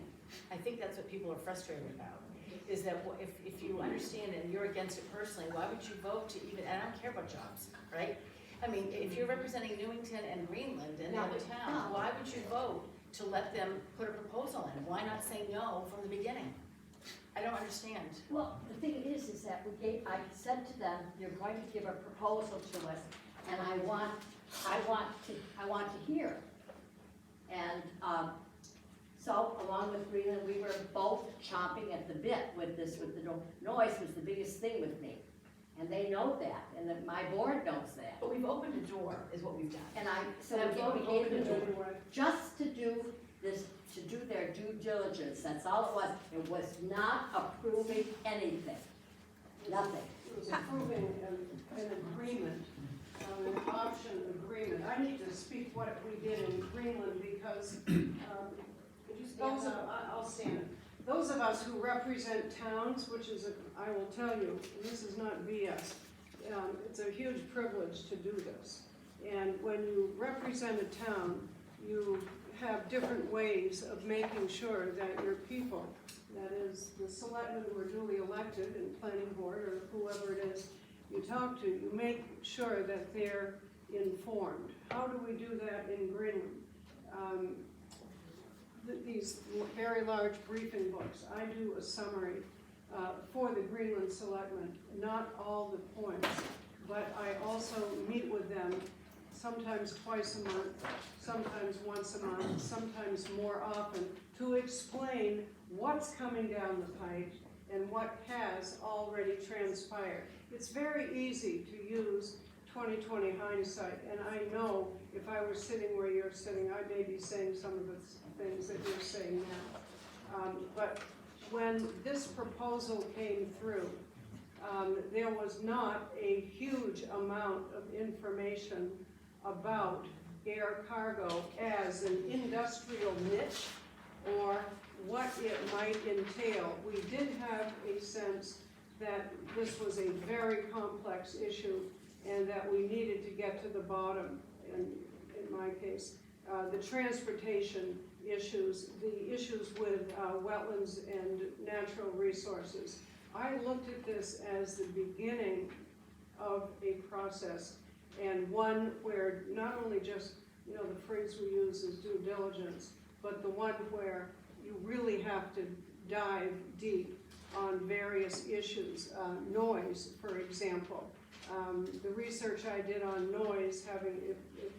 I think that's what people are frustrated about. is that if you understand and you're against it personally, why would you vote to even, and I don't care about jobs, right? I mean, if you're representing Newington and Greenland and the other towns, why would you vote to let them put a proposal in? Why not say no from the beginning? I don't understand.
Well, the thing is that I said to them, you're going to give a proposal to us, and I want to hear. And, so along with Greenland, we were both chomping at the bit with this, with the noise was the biggest thing with me. And they know that, and that my board knows that.
But we've opened a door, is what we've done.
And so
Now,
we gave them
anyway.
just to do this, to do their due diligence, that's all it was. It was not approving anything, nothing.
It was approving an agreement, an option agreement. I need to speak what we did in Greenland because, those of, I'll stand. Those of us who represent towns, which is, I will tell you, this is not BS. It's a huge privilege to do this. And when you represent a town, you have different ways of making sure that your people, that is the selectmen who are duly elected and planning board or whoever it is you talk to, you make sure that they're informed. How do we do that in Greenland? These very large briefing books, I do a summary for the Greenland Selectmen, not all the points, but I also meet with them sometimes twice a month, sometimes once a month, sometimes more often, to explain what's coming down the pike and what has already transpired. It's very easy to use 20/20 hindsight, and I know if I were sitting where you're sitting, I may be saying some of the things that you're saying now. But when this proposal came through, there was not a huge amount of information about air cargo as an industrial niche or what it might entail. We did have a sense that this was a very complex issue and that we needed to get to the bottom, in my case. The transportation issues, the issues with wetlands and natural resources. I looked at this as the beginning of a process, and one where not only just, the phrase we use is due diligence, but the one where you really have to dive deep on various issues. Noise, for example. The research I did on noise, it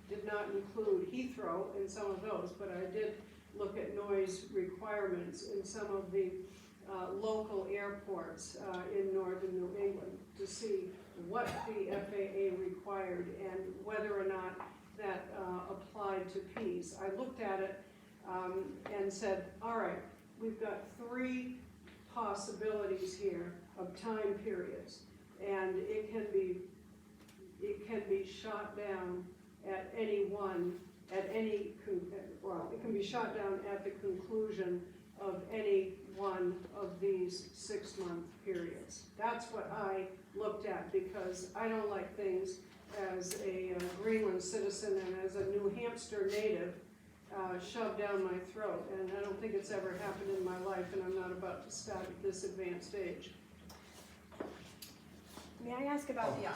did not include Heathrow in some of those, but I did look at noise requirements in some of the local airports in northern New England to see what the FAA required and whether or not that applied to Ps. I looked at it and said, all right, we've got 3 possibilities here of time periods, and it can be shot down at any one, it can be shot down at the conclusion of any one of these 6-month periods. That's what I looked at because I don't like things as a Greenland citizen and as a New Hampshire native shoved down my throat, and I don't think it's ever happened in my life, and I'm not about to start at this advanced age.
May I ask about the,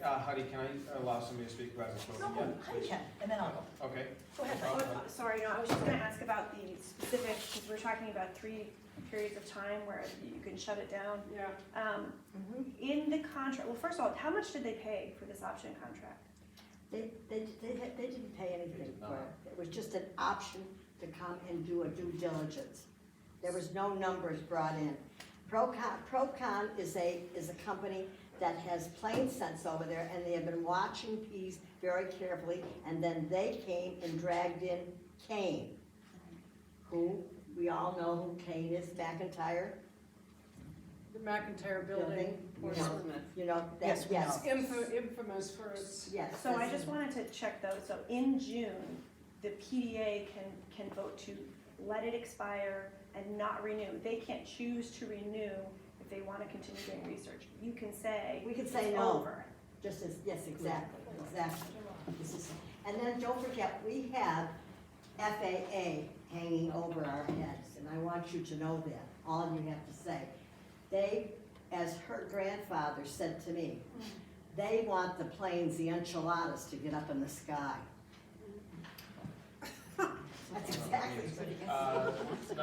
Heidi, can I allow somebody to speak about this?
No, I can, and then I'll go.
Okay.
Go ahead.
sorry, no, I was just gonna ask about the specific, because we're talking about 3 periods of time where you can shut it down.
Yeah.
In the contract, well, first of all, how much did they pay for this option contract?
They didn't pay anything for it. It was just an option to come and do a due diligence. There was no numbers brought in. Procon is a company that has plane sense over there, and they have been watching Ps very carefully, and then they came and dragged in Kane, who we all know who Kane is, McIntyre.
The McIntyre building.
Yes, yes.
It's infamous for its.
Yes.
So I just wanted to check though, so in June, the PDA can vote to let it expire and not renew. They can't choose to renew if they want to continue doing research. You can say.
We can say
it's
no.
over.
Just as, yes, exactly. And then don't forget, we have FAA hanging over our heads, and I want you to know that. all you have to say. They, as her grandfather said to me, they want the planes, the enchiladas, to get up in the sky. That's exactly what it is.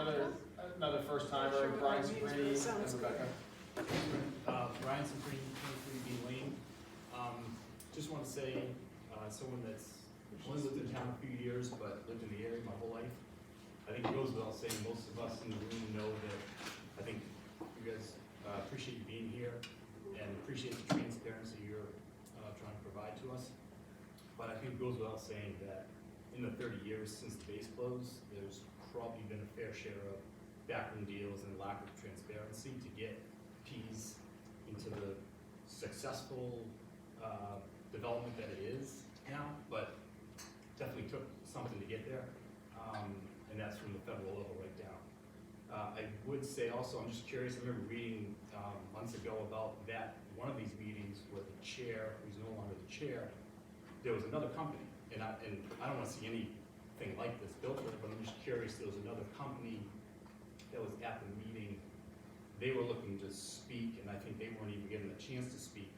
Another first timer, Brian Sabrini and Rebecca.
Brian Sabrini, 23B Lane. Just want to say, someone that's only lived in town a few years, but lived in the area my whole life. I think it goes without saying, most of us in the room know that, I think you guys appreciate you being here and appreciate the transparency you're trying to provide to us. But I think it goes without saying that in the 30 years since the base closed, there's probably been a fair share of backroom deals and lack of transparency to get P's into the successful development that it is now, but definitely took something to get there, and that's from the federal level right down. I would say also, I'm just curious, I remember reading months ago about that, one of these meetings where the chair, who's no longer the chair, there was another company, and I don't want to see anything like this built there, but I'm just curious, there was another company that was at the meeting. They were looking to speak, and I think they weren't even given a chance to speak.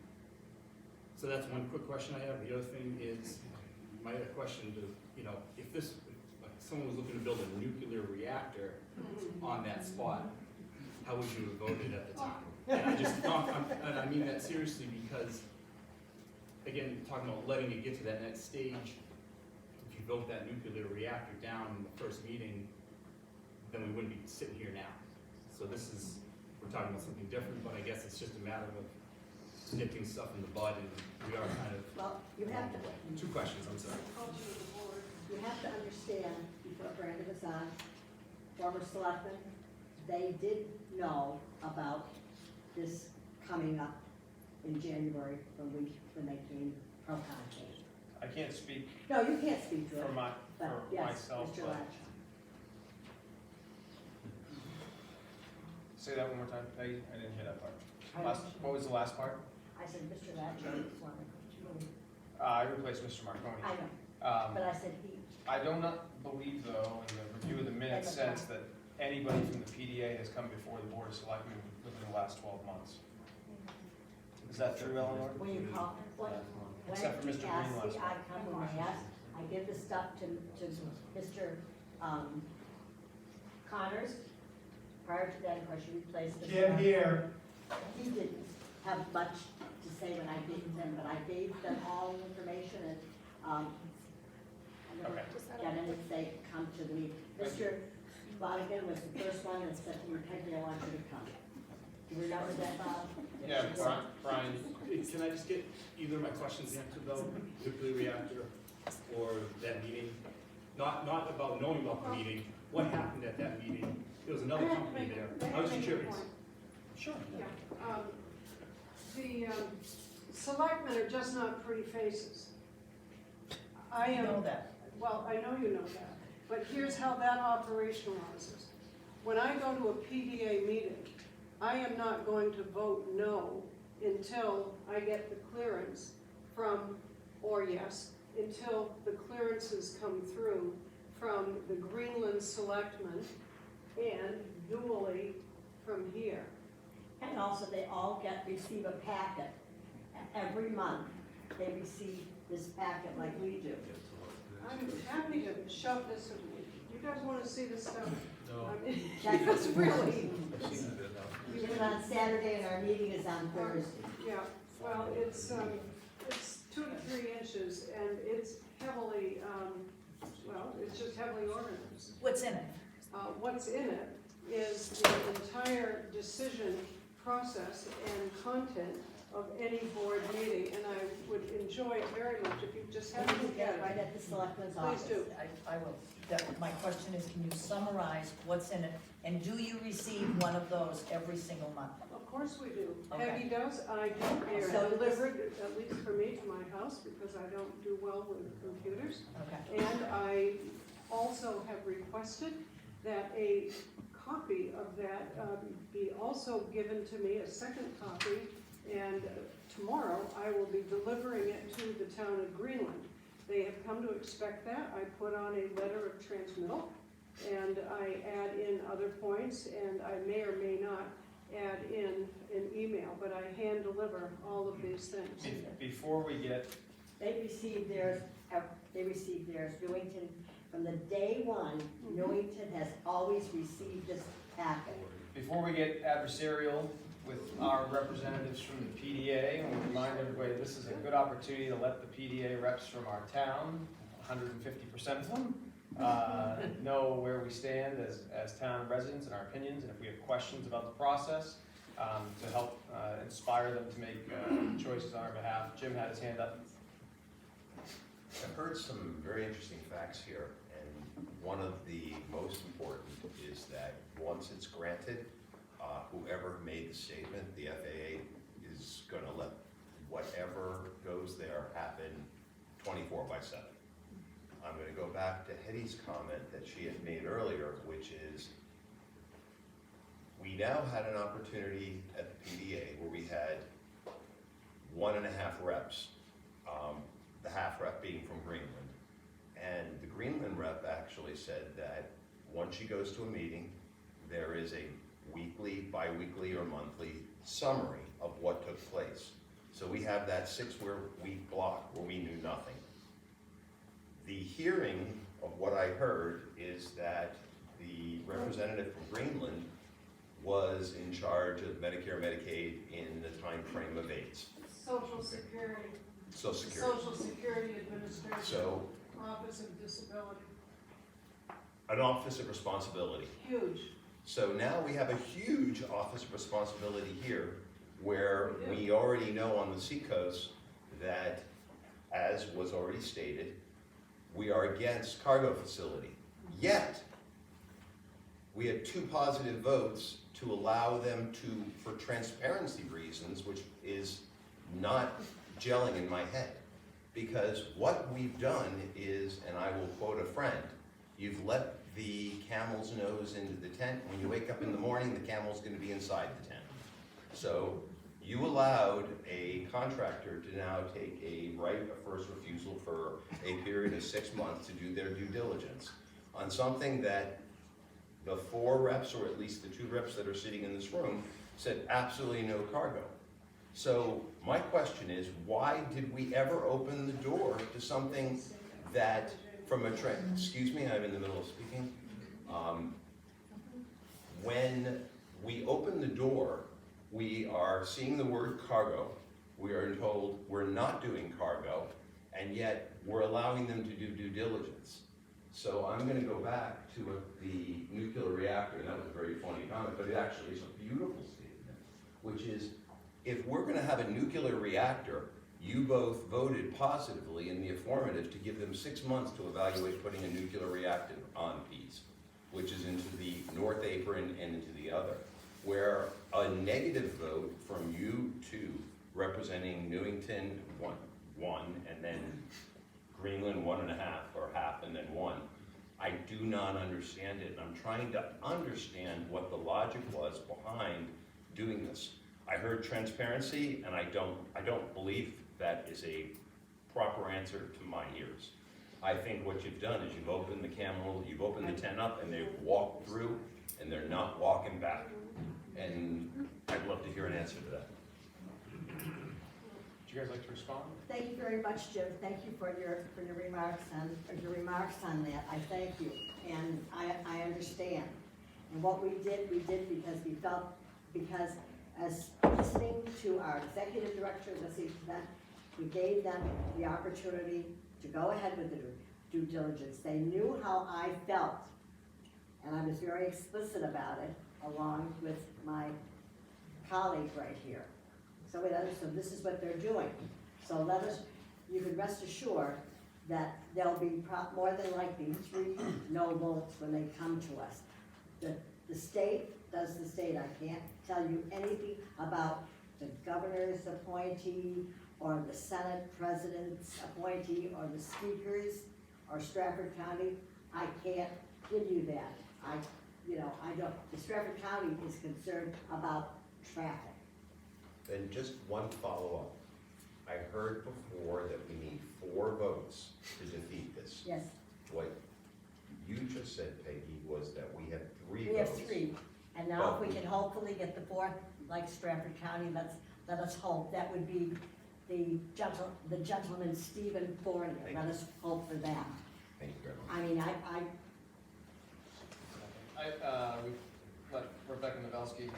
So that's one quick question I have. The other thing is, my other question to, if like someone was looking to build a nuclear reactor on that spot, how would you have voted at the time? And and I mean that seriously because, again, talking about letting it get to that next stage, if you vote that nuclear reactor down in the first meeting, then we wouldn't be sitting here now. So we're talking about something different, but I guess it's just a matter of nipping stuff in the bud, and we are kind of.
Well, you have to.
Two questions, I'm sorry.
You have to understand, before Brandon was on, former selectmen, they did know about this coming up in January when they came pro con.
I can't speak
No, you can't speak to it.
for
but yes,
myself,
Mr.
but
Latch.
say that one more time, Peggy, I didn't hear that part. What was the last part?
I said, Mr. Latch,
I replaced Mr. Marconi.
I know, but I said he.
I do not believe, though, in the review of the minutes sense that anybody from the PDA has come before the Board of Selectmen within the last 12 months. Is that true, Eleanor?
When you call, when
Except for Mr.
he asks
Green last
me, I come when I ask, I give the stuff to Mr. Connors. Prior to that, of course, you replaced Mr.
Jim here.
He didn't have much to say when I gave them, but I gave them all the information and, I never got any to say, come to the meeting. Mr. Lonigan was the first one that said to me, Peggy, I want you to come. Do you remember that, Bob?
Yeah, Brian.
Can I just get either of my questions answered though, nuclear reactor or that meeting? Not about knowing about the meeting, what happened at that meeting? There was another company there. I was just curious.
Sure.
Yeah, the selectmen are just not pretty faces. I am.
know that.
Well, I know you know that, but here's how that operationalizes. When I go to a PDA meeting, I am not going to vote no until I get the clearance from, or yes, until the clearances come through from the Greenland Selectmen and duly from here.
And also, they all receive a packet. Every month, they receive this packet like we do.
I'm happy to shove this in. You guys wanna see this stuff?
No.
I mean,
That's
it's really,
I've seen it enough.
We do it on Saturday and our meeting is on Thursday.
yeah, well, it's 2 to 3 inches and it's heavily, it's just heavily organized.
What's in it?
What's in it is the entire decision process and content of any board meeting, and I would enjoy it very much if you just had
You
to
can
look
get
at
it right
it.
at the selectman's
Please
office.
do.
I will. My question is, can you summarize what's in it? And do you receive one of those every single month?
Of course we do.
Okay.
Peggy does, I do. They
So
are
this-
delivered, at least for me, to my house because I don't do well with computers.
Okay.
And I also have requested that a copy of that be also given to me, a second copy, and tomorrow I will be delivering it to the town of Greenland. They have come to expect that. I put on a letter of transmittal, and I add in other points, and I may or may not add in an email, but I hand deliver all of these things.
Before we get,
They received theirs, Newington, from the day one, Newington has always received this packet.
before we get adversarial with our representatives from the PDA, I want to remind everybody, this is a good opportunity to let the PDA reps from our town, 150% of them, know where we stand as town residents and our opinions, and if we have questions about the process, to help inspire them to make choices on our behalf. Jim had his hand up.
I've heard some very interesting facts here, and one of the most important is that once it's granted, whoever made the statement, the FAA is going to let whatever goes there happen 24/7. I'm going to go back to Hetty's comment that she had made earlier, which is we now had an opportunity at the PDA where we had 1.5 reps, the half rep being from Greenland. And the Greenland rep actually said that once she goes to a meeting, there is a weekly, bi-weekly, or monthly summary of what took place. So we have that 6-week block where we knew nothing. The hearing of what I heard is that the representative from Greenland was in charge of Medicare, Medicaid in the time frame of AIDS.
Social Security.
Social Security.
Social Security Administration.
So,
Office of Disability.
an office of responsibility.
Huge.
So now we have a huge office of responsibility here where we already know on the seacoast that, as was already stated, we are against cargo facility. Yet, we had 2 positive votes to allow them to, for transparency reasons, which is not gelling in my head. Because what we've done is, and I will quote a friend, you've let the camel's nose into the tent. When you wake up in the morning, the camel's going to be inside the tent. So you allowed a contractor to now take a right of first refusal for a period of 6 months to do their due diligence on something that the 4 reps, or at least the 2 reps that are sitting in this room, said absolutely no cargo. So my question is, why did we ever open the door to something that from a trend, excuse me, I'm in the middle of speaking. When we open the door, we are seeing the word cargo. We are told we're not doing cargo, and yet we're allowing them to do due diligence. So I'm going to go back to the nuclear reactor, and that was a very funny comment, but it actually is a beautiful statement, which is, if we're going to have a nuclear reactor, you both voted positively in the affirmative to give them 6 months to evaluate putting a nuclear reactor on piece, which is into the North Apron and into the other. Where a negative vote from you 2, representing Newington 1, and then Greenland 1.5, or half, and then 1. I do not understand it, and I'm trying to understand what the logic was behind doing this. I heard transparency, and I don't believe that is a proper answer to my ears. I think what you've done is you've opened the camel, you've opened the tent up, and they've walked through, and they're not walking back. And I'd love to hear an answer to that.
Would you guys like to respond?
Thank you very much, Jim. Thank you for your remarks on that. I thank you, and I understand. And what we did because we felt, because as listening to our executive director, listening to them, we gave them the opportunity to go ahead with the due diligence. They knew how I felt, and I was very explicit about it, along with my colleague right here. So we understood this is what they're doing. So you can rest assured that there'll be more than likely 3 no votes when they come to us. The state does the state. I can't tell you anything about the governor's appointee, or the Senate president's appointee, or the speakers, or Stratford County. I can't give you that. I don't. The Stratford County is concerned about traffic.
Then just one follow-up. I heard before that we need 4 votes to defeat this.
Yes.
What you just said, Peggy, was that we had 3
We have
votes.
3, and now if we can hopefully get the 4th, like Stratford County, let us hope, that would be the gentleman Stephen Fournier, let us hope for that.
Thank you very much.
I mean,
We let Rebecca Novelsky.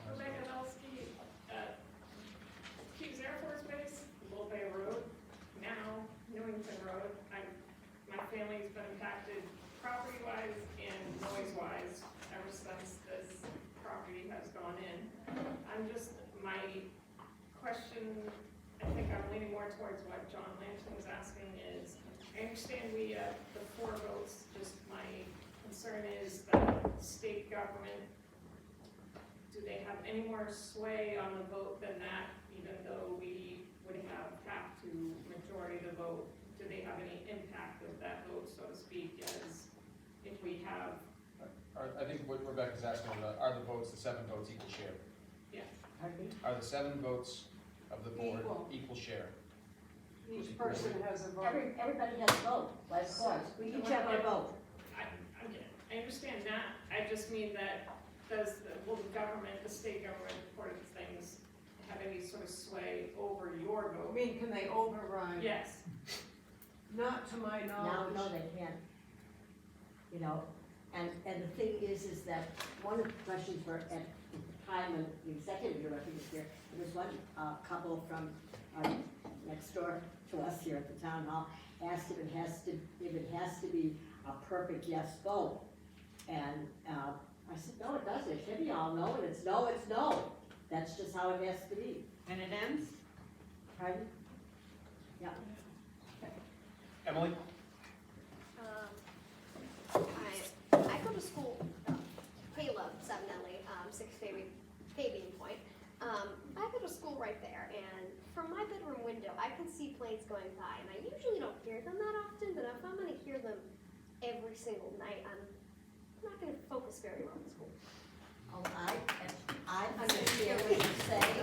Rebecca Novelsky at Hughes Air Force Base, Bull Bay Road, now Newington Road. My family's been impacted property-wise and noise-wise ever since this property has gone in. My question, I think I'm leaning more towards what John Lampton was asking is, I understand the 4 votes, just my concern is that state government, do they have any more sway on the vote than that, even though we would have to majority the vote? Do they have any impact of that vote, so to speak, as if we have?
I think what Rebecca's asking, are the votes, the 7 votes equal share?
Yeah.
Are the 7 votes of the board equal share?
Each person has a vote.
everybody has a vote, of course, we each have our vote.
I understand that, I just mean that, will the government, the state government, according to things, have any sort of sway over your vote?
I mean, can they override?
Yes.
Not to my knowledge.
No, they can't. You know, and the thing is that one of the questions were at the time when the executive director was here, there was one couple from next door to us here at the town hall, asked if it has to be a perfect yes vote. And I said, no, it doesn't. It should be all no, and it's no, it's no. That's just how it has to be.
And it ends?
Pardon? Yeah.
Emily?
I go to school, Caleb, 7LA, 6 Fabian Point. I go to school right there, and from my bedroom window, I can see planes going by, and I usually don't hear them that often, but if I'm gonna hear them every single night, I'm not gonna focus very well in school.
Oh, I understand what you're saying.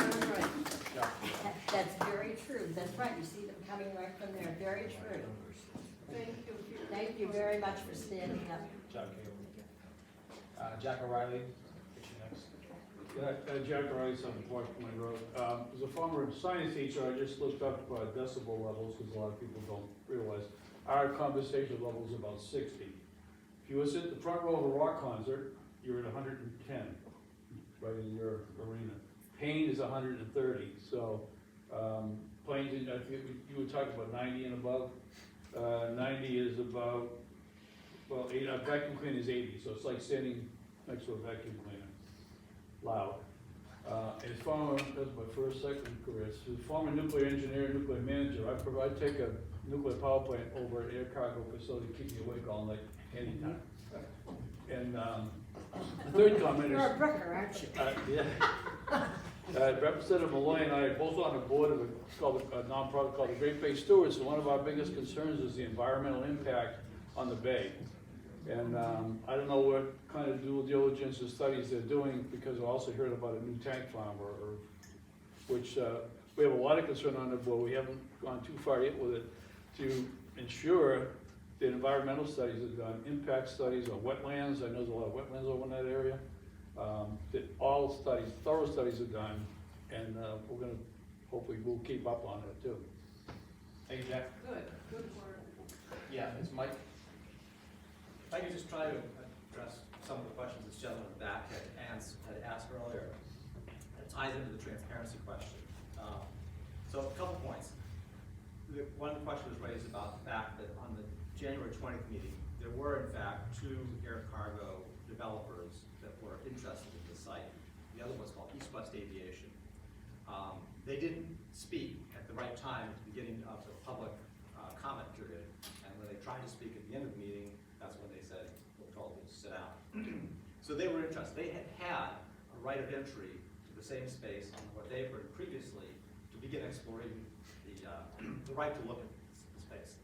That's very true. That's right. You see them coming right from there. Very true.
Thank you.
Thank you very much for standing up.
Jack O'Reilly, get you next.
Jack Rice on Park Point Road. As a former science teacher, I just looked up decibel levels, because a lot of people don't realize. Our conversation level is about 60. If you was at the front row of a rock concert, you're at 110, right in your arena. Pain is 130, so planes, I think you were talking about 90 and above. 90 is about, well, a vacuum cleaner is 80, so it's like standing next to a vacuum cleaner. Loud. As former, that's my first, second career, as a former nuclear engineer, nuclear manager, I take a nuclear power plant over an air cargo facility, keep me awake all night, anytime. And the third comment is...
You're a bricker, aren't you?
Yeah. Representative Malloy and I are both on a board of a nonprofit called the Great Bay Stewards, and one of our biggest concerns is the environmental impact on the bay. And I don't know what kind of due diligence and studies they're doing, because I also heard about a new tank farm, which we have a lot of concern on it, but we haven't gone too far yet with it, to ensure that environmental studies are done, impact studies on wetlands. I know there's a lot of wetlands over in that area. That all studies, thorough studies are done, and we're gonna, hopefully we'll keep up on it too.
Thank you, Jack.
Good work.
Yeah, it's Mike.
If I could just try to address some of the questions this gentleman in the back had asked earlier. It ties into the transparency question. So a couple points. One question was raised about the fact that on the January 20th meeting, there were in fact 2 air cargo developers that were interested in the site. The other was called East West Aviation. They didn't speak at the right time at the beginning of the public comment period, and when they tried to speak at the end of the meeting, that's when they said, we're told to sit down. So they were interested. They had had a right of entry to the same space on what they've heard previously to begin exploring the right to look at the space.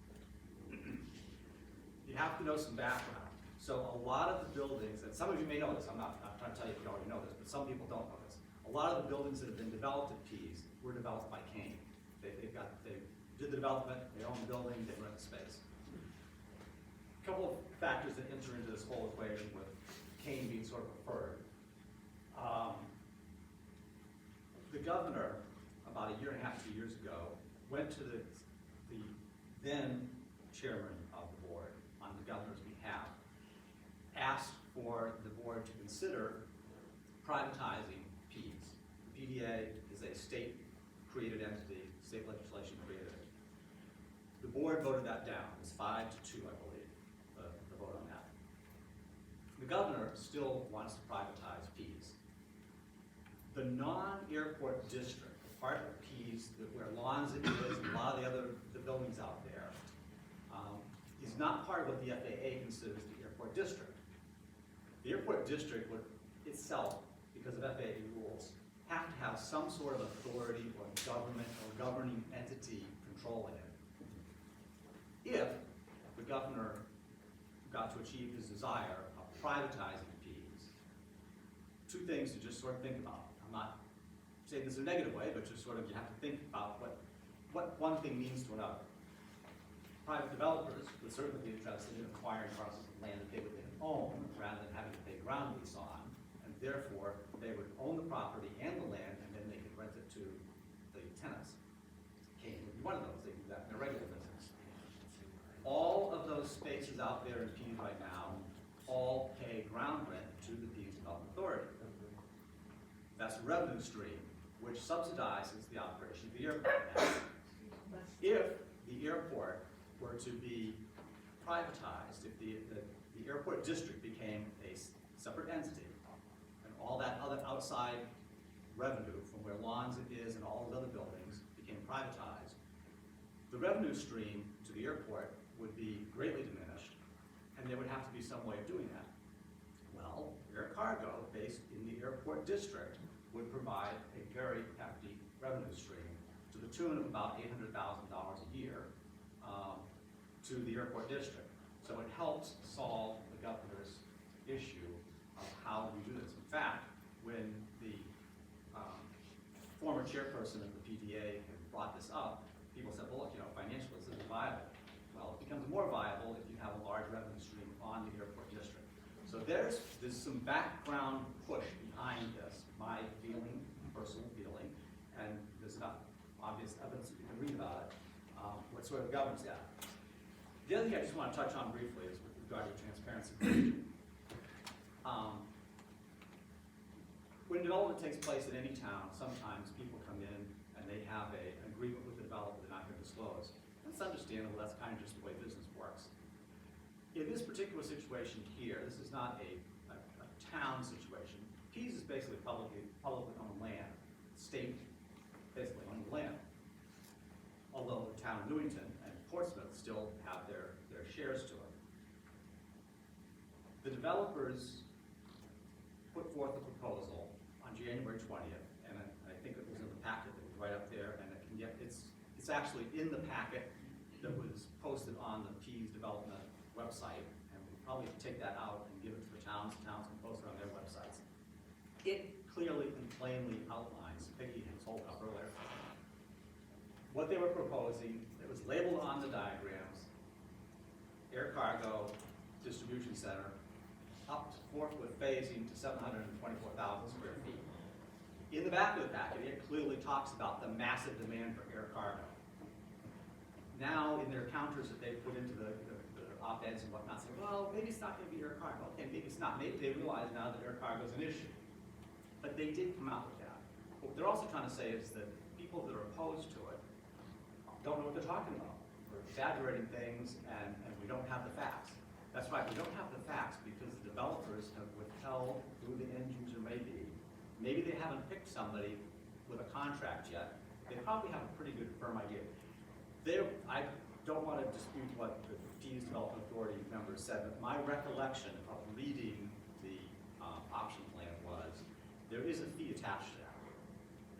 You have to know some background. So a lot of the buildings, and some of you may know this, I'm not trying to tell you if you already know this, but some people don't know this. A lot of the buildings that have been developed at Pease were developed by Kane. They did the development, they own the building, they rent the space. A couple of factors that enter into this whole equation with Kane being sort of preferred. The governor, about a year and a half, 2 years ago, went to the then chairman of the board on the governor's behalf, asked for the board to consider privatizing PEDS. The PDA is a state-created entity, state legislation created it. The board voted that down. It's 5-2, I believe, the vote on that. The governor still wants to privatize PEDS. The non-airport district, the part of PEDS where Lawns is and a lot of the buildings out there, is not part of what the FAA considers the airport district. The airport district would itself, because of FAA rules, have to have some sort of authority or government or governing entity controlling it. If the governor got to achieve his desire of privatizing PEDS, two things to just sort of think about. I'm not saying this in a negative way, but just sort of you have to think about what one thing means to another. Private developers would certainly be interested in acquiring parcels of land that they would then own rather than having to pay ground lease on, and therefore they would own the property and the land, and then they could rent it to the tenants. Kane would be one of those. They do that in their regular business. All of those spaces out there in PEDS right now all pay ground rent to the PEDS Development Authority. That's a revenue stream which subsidizes the operation of the airport. Now, if the airport were to be privatized, if the airport district became a separate entity, and all that other outside revenue from where Lawns is and all those other buildings became privatized, the revenue stream to the airport would be greatly diminished, and there would have to be some way of doing that. Well, air cargo, based in the airport district, would provide a very hefty revenue stream to the tune of about $800,000 a year to the airport district. So it helps solve the governor's issue of how do we do this. In fact, when the former chairperson of the PDA had brought this up, people said, well, look, financially this isn't viable. Well, it becomes more viable if you have a large revenue stream on the airport district. So there's some background push behind this, my feeling, personal feeling, and there's enough obvious evidence that you can read about it, what sort of governs that. The other thing I just want to touch on briefly is with regard to transparency. When development takes place in any town, sometimes people come in and they have an agreement with the developer they're not going to disclose. That's understandable, that's kind of just the way business works. In this particular situation here, this is not a town situation. PEDS is basically publicly owned land, state basically owned land. Although the town of Newington and Portsmouth still have their shares to it. The developers put forth a proposal on January 20th, and I think it was in the packet that was right up there, and it's actually in the packet that was posted on the PEDS development website, and we'll probably take that out and give it to the towns can post it on their websites. It clearly and plainly outlines, Peggy had told up earlier, what they were proposing. It was labeled on the diagrams, air cargo distribution center, up forth with phasing to 724,000 square feet. In the back of the packet, it clearly talks about the massive demand for air cargo. Now, in their counters that they put into the op-eds and whatnot, say, well, maybe it's not going to be air cargo. Okay, maybe it's not. Maybe they realize now that air cargo is an issue. But they did come out with that. What they're also trying to say is that people that are opposed to it don't know what they're talking about. We're exaggerating things, and we don't have the facts. That's right, we don't have the facts because the developers have withheld who the end user may be. Maybe they haven't picked somebody with a contract yet. They probably have a pretty good firm idea. I don't want to dispute what the PEDS Development Authority members said, but my recollection of reading the option plan was there is a fee attached to that.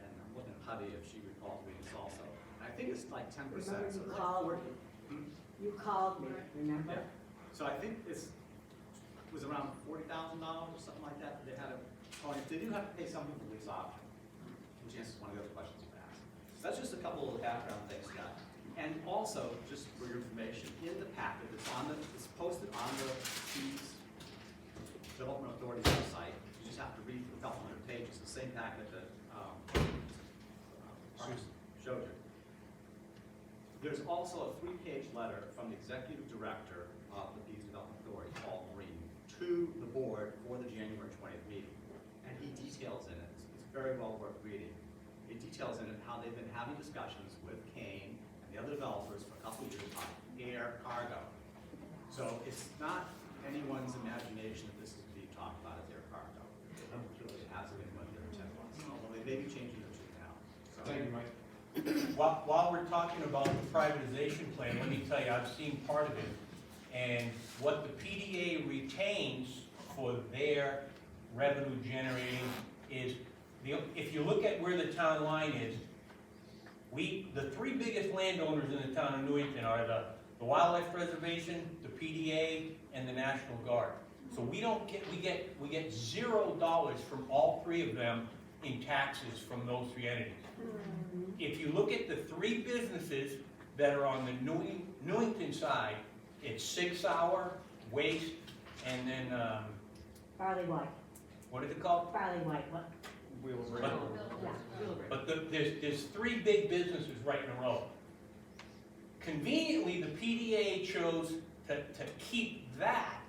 And I'm looking at Huddy if she recalls reading this also. And I think it's like 10%.
Remember
So
you
it's like
called
40.
me. You called me, remember?
Yeah. So I think it was around $40,000 or something like that. They had a point. They do have to pay something for the lease option, which answers one of the other questions you asked. So that's just a couple of background things, Scott. And also, just for your information, in the packet that's on it's posted on the Keys Development Authority's website. You just have to read the couple hundred pages, the same packet that showed you. There's also a 3-page letter from the executive director of the Keys Development Authority, Paul Green, to the board for the January 20th meeting. And he details in it, it's very well worth reading. It details in it how they've been having discussions with Kane and the other developers for a couple of years on air cargo. So it's not anyone's imagination that this is being talked about as air cargo. It hasn't been what their intent was, although they may be changing their tune now. So,
Thank you, Mike.
While we're talking about the privatization plan, let me tell you, I've seen part of it. And what the PDA retains for their revenue generating is, if you look at where the town line is, the 3 biggest landowners in the town of Newington are the Wildlife Reservation, the PDA, and the National Guard. So we get $0 from all 3 of them in taxes from those 3 entities. If you look at the 3 businesses that are on the Newington side, it's 6 Hour, Waste, and then,
Barley White,
what is it called?
Barley White, what?
But there's 3 big businesses right in a row. Conveniently, the PDA chose to keep that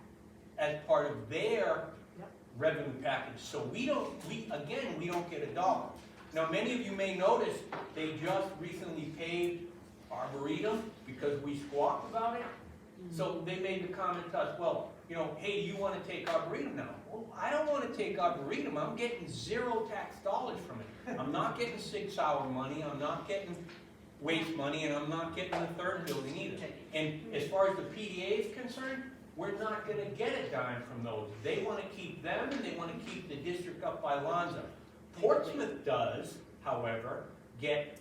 as part of their revenue package. So we don't get $1. Now, many of you may notice they just recently paved Arboretum because we squawked about it. So they made the comment to us, well, you know, hey, do you want to take Arboretum now? Well, I don't want to take Arboretum. I'm getting 0 tax dollars from it. I'm not getting 6 Hour money. I'm not getting Waste money, and I'm not getting the 3rd building either. And as far as the PDA is concerned, we're not going to get a dime from those. They want to keep them, and they want to keep the district up by Lonzo. Portsmouth does, however, get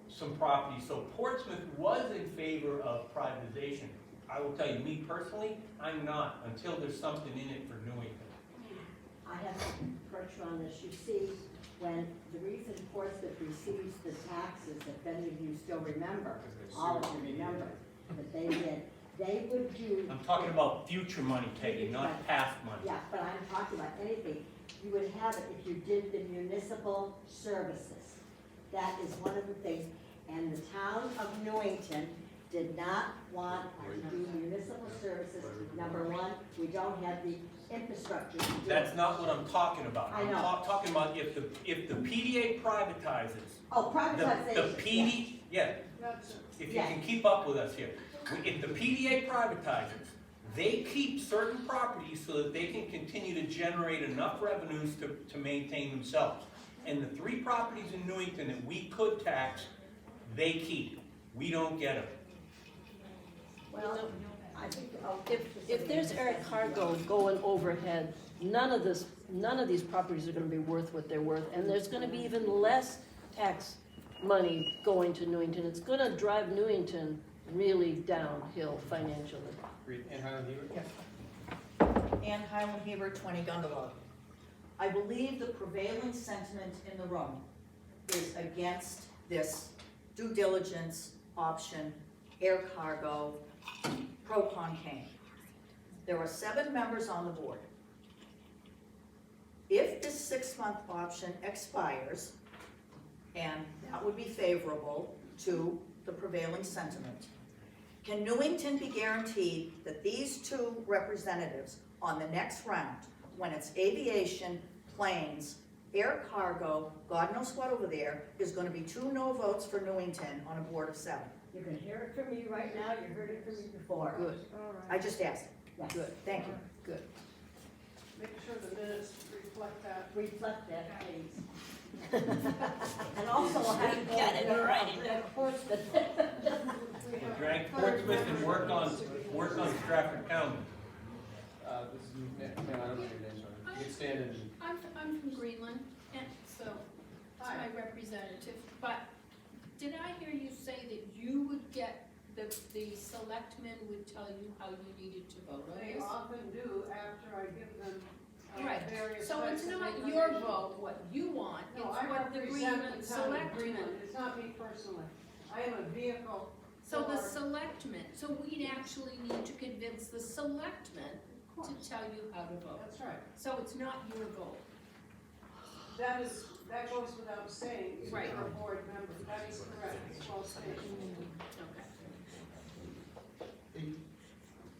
some property. So Portsmouth was in favor of privatization. I will tell you, me personally, I'm not, until there's something in it for Newington.
I have to correct you on this. You see, when the reason Portsmouth receives the taxes, if any of you still remember, all of you remember, that they would do.
I'm talking about future money, Peggy, not past money.
Yeah, but I'm talking about anything. You would have it if you did the municipal services. That is one of the things. And the town of Newington did not want to do municipal services. Number 1, we don't have the infrastructure to do it.
That's not what I'm talking about.
I know.
I'm talking about if the PDA privatizes.
Oh, privatization.
The PD, yeah, if you can keep up with us here. If the PDA privatizes, they keep certain properties so that they can continue to generate enough revenues to maintain themselves. And the 3 properties in Newington that we could tax, they keep. We don't get them.
Well, I think,
If there's air cargo going overhead, none of these properties are gonna be worth what they're worth, and there's gonna be even less tax money going to Newington. It's gonna drive Newington really downhill financially.
Ann Highland Heber?
Yes. Ann Highland Heber, 20 Gundalow. I believe the prevailing sentiment in the room is against this due diligence option, air cargo, pro-con cane. There are 7 members on the board. If this 6-month option expires, and that would be favorable to the prevailing sentiment, can Newington be guaranteed that these 2 representatives on the next round, when it's aviation, planes, air cargo, God knows what over there, is gonna be 2 no votes for Newington on a board of 7?
you can hear it from me right now, you heard it from me before.
Good,
I just asked.
Yes.
good,
Thank you.
good.
Make sure the minutes reflect that.
Reflect that, please. And also, I'll have to go.
Got it, all right.
Portsmouth.
We'll drag Portsmouth and work on Stratford County.
This is, man, I don't know your name, sorry. You can stand and.
I'm from Greenland, and so, it's my representative, but did I hear you say that you would get, the selectmen would tell you how you needed to vote on
They
this?
often do after I give them
Right,
various
so it's
types of
not
information.
your vote, what you want, it's
No, I
what the
represent
Greenland
the town of
selectmen.
Greenland. It's not me personally. I am a vehicle
So the
for-
selectmen, so we'd actually need to convince the selectmen to tell you how to vote.
That's right.
So it's not your vote.
That goes without saying, if
Right.
you're a board member, that is correct, it's well stated.
Okay.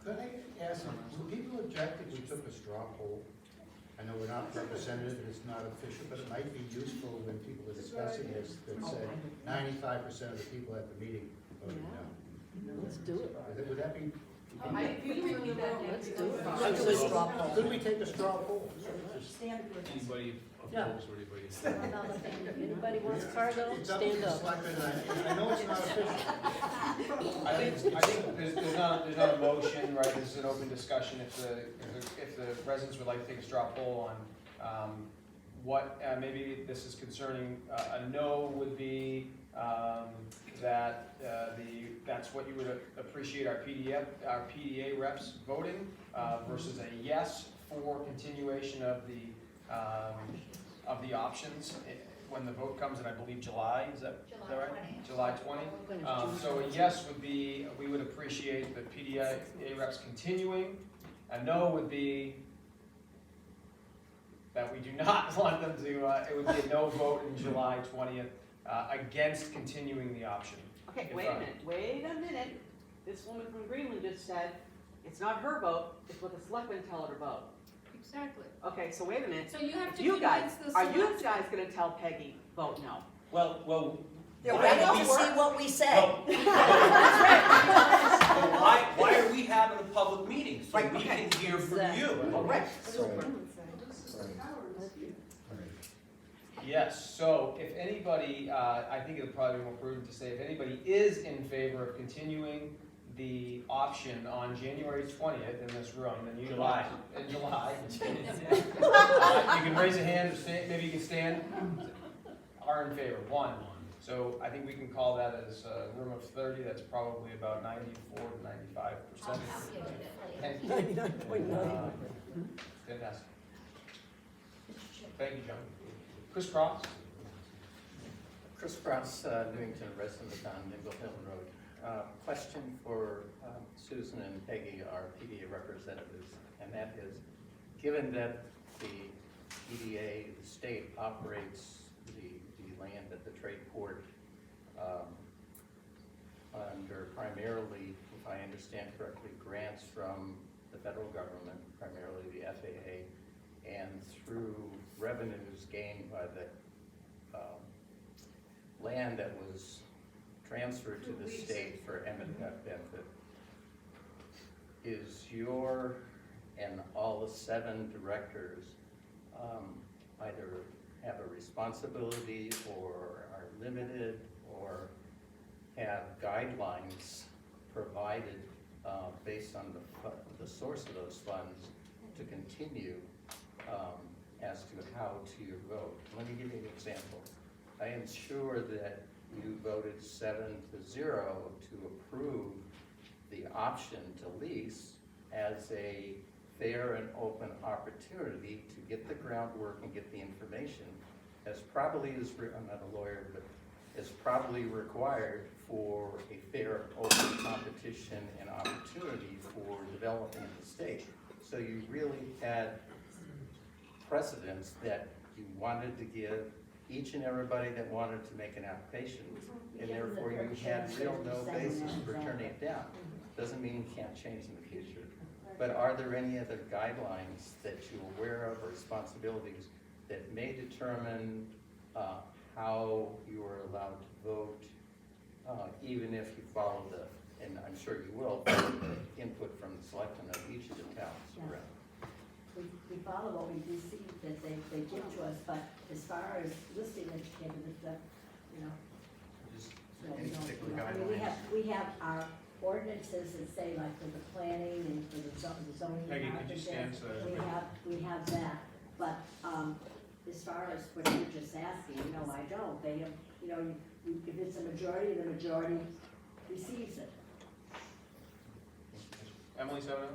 Could I ask, would people object if we took a straw poll? I know we're not representative, and it's not official, but it might be useful when people are discussing this, that say 95% of the people at the meeting voted no.
Let's do it.
Would that be?
Let's do it.
Could we take a straw poll?
Anybody
Yeah.
opposed or anybody?
Anybody wants cargo,
It's up to
stand
the
up.
selectmen, and I know it's not official.
I think there's not a motion, right, this is an open discussion, if the residents would like to take a straw poll on, what, maybe this is concerning, a no would be, that, that's what you would appreciate our PDA reps voting, versus a yes for continuation of the options when the vote comes in, I believe, July, is that right? July 20. So a yes would be, we would appreciate the PDA reps continuing. A no would be that we do not want them to, it would be a no vote in July 20th against continuing the option.
Okay,
If,
wait a minute. This woman from Greenland just said, it's not her vote, it's what the selectmen tell her to vote.
Exactly.
Okay, so wait a minute.
So you have to
You guys,
convince the
are you
selectmen.
guys gonna tell Peggy, vote no?
Well,
They're
why
waiting
do
to
we-
see what we say.
why are we having a public meeting? So
Right,
we
okay.
can hear from you.
All right.
Yes, so if anybody, I think it would probably be more prudent to say, if anybody is in favor of continuing the option on January 20th in this room, then you.
July.
In July. You can raise a hand, or maybe you can stand, are in favor, one. So I think we can call that as a room of 30, that's probably about 94 to 95%. Thank you.
99.9.
Fantastic. Thank you, John. Chris Cross?
Chris Cross, Newington, resident on Nimble Hill Road. Question for Susan and Peggy, our PDA representatives, and that is, given that the PDA, the state operates the land at the trade port under primarily, if I understand correctly, grants from the federal government, primarily the FAA, and through revenues gained by the land that was transferred to the state for MNF benefit, is your and all the 7 directors either have a responsibility or are limited or have guidelines provided based on the source of those funds to continue as to how to vote? Let me give you an example. I am sure that you voted 7-0 to approve the option to lease as a fair and open opportunity to get the groundwork and get the information as probably is, I'm not a lawyer, but is probably required for a fair, open competition and opportunity for developing the state. So you really had precedence that you wanted to give each and everybody that wanted to make an application, and therefore you had real no basis for turning it down. Doesn't mean you can't change in the future. But are there any other guidelines that you're aware of or responsibilities that may determine how you are allowed to vote, even if you follow and I'm sure you will, follow the input from the selectmen of each of the towns around?
We follow what we receive that they give to us, but as far as listing educators and stuff, you know.
Any particular
I mean,
guidelines?
we have our ordinances that say like for the planning and for the zoning.
Peggy, could you stand so that
We have that, but, as far as what you're just asking, no, I don't. They have, you know, if it's a majority, the majority receives it.
Emily Soto?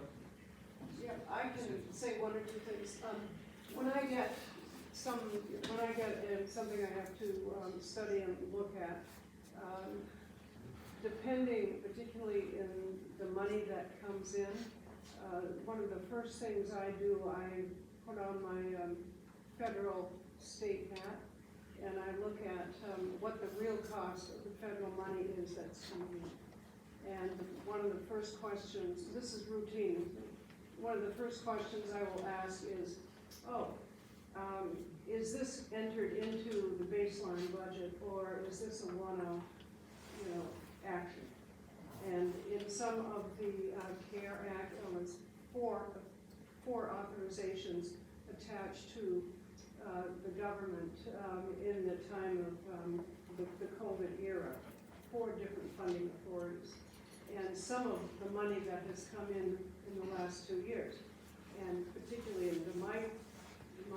Yeah, I can say 1 or 2 things. When I get something I have to study and look at, depending, particularly in the money that comes in, one of the first things I do, I put on my federal state hat, and I look at what the real cost of the federal money is that's coming in. And one of the first questions, this is routine, one of the first questions I will ask is this entered into the baseline budget, or is this a one-off, action? And in some of the CARE Act elements, four authorizations attached to the government in the time of the COVID era, 4 different funding authorities. And some of the money that has come in the last 2 years, and particularly in my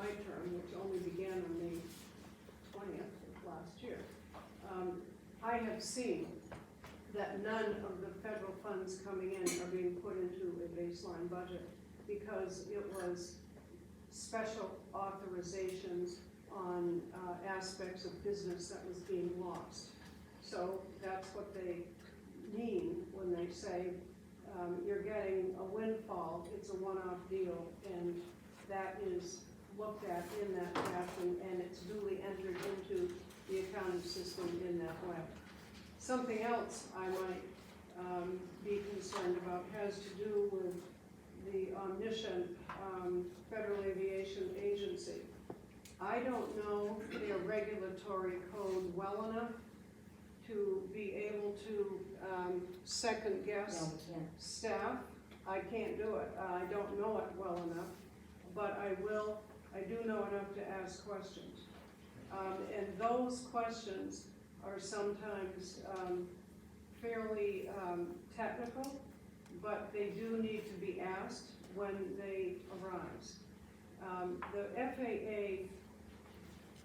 term, which only began on May 20th of last year, I have seen that none of the federal funds coming in are being put into a baseline budget because it was special authorizations on aspects of business that was being lost. So that's what they mean when they say you're getting a windfall, it's a one-off deal, and that is looked at in that fashion, and it's duly entered into the accounting system in that way. Something else I might be concerned about has to do with the omniscient Federal Aviation Agency. I don't know their regulatory code well enough to be able to second guess staff. I can't do it. I don't know it well enough, but I do know enough to ask questions. And those questions are sometimes fairly technical, but they do need to be asked when they arise. The FAA,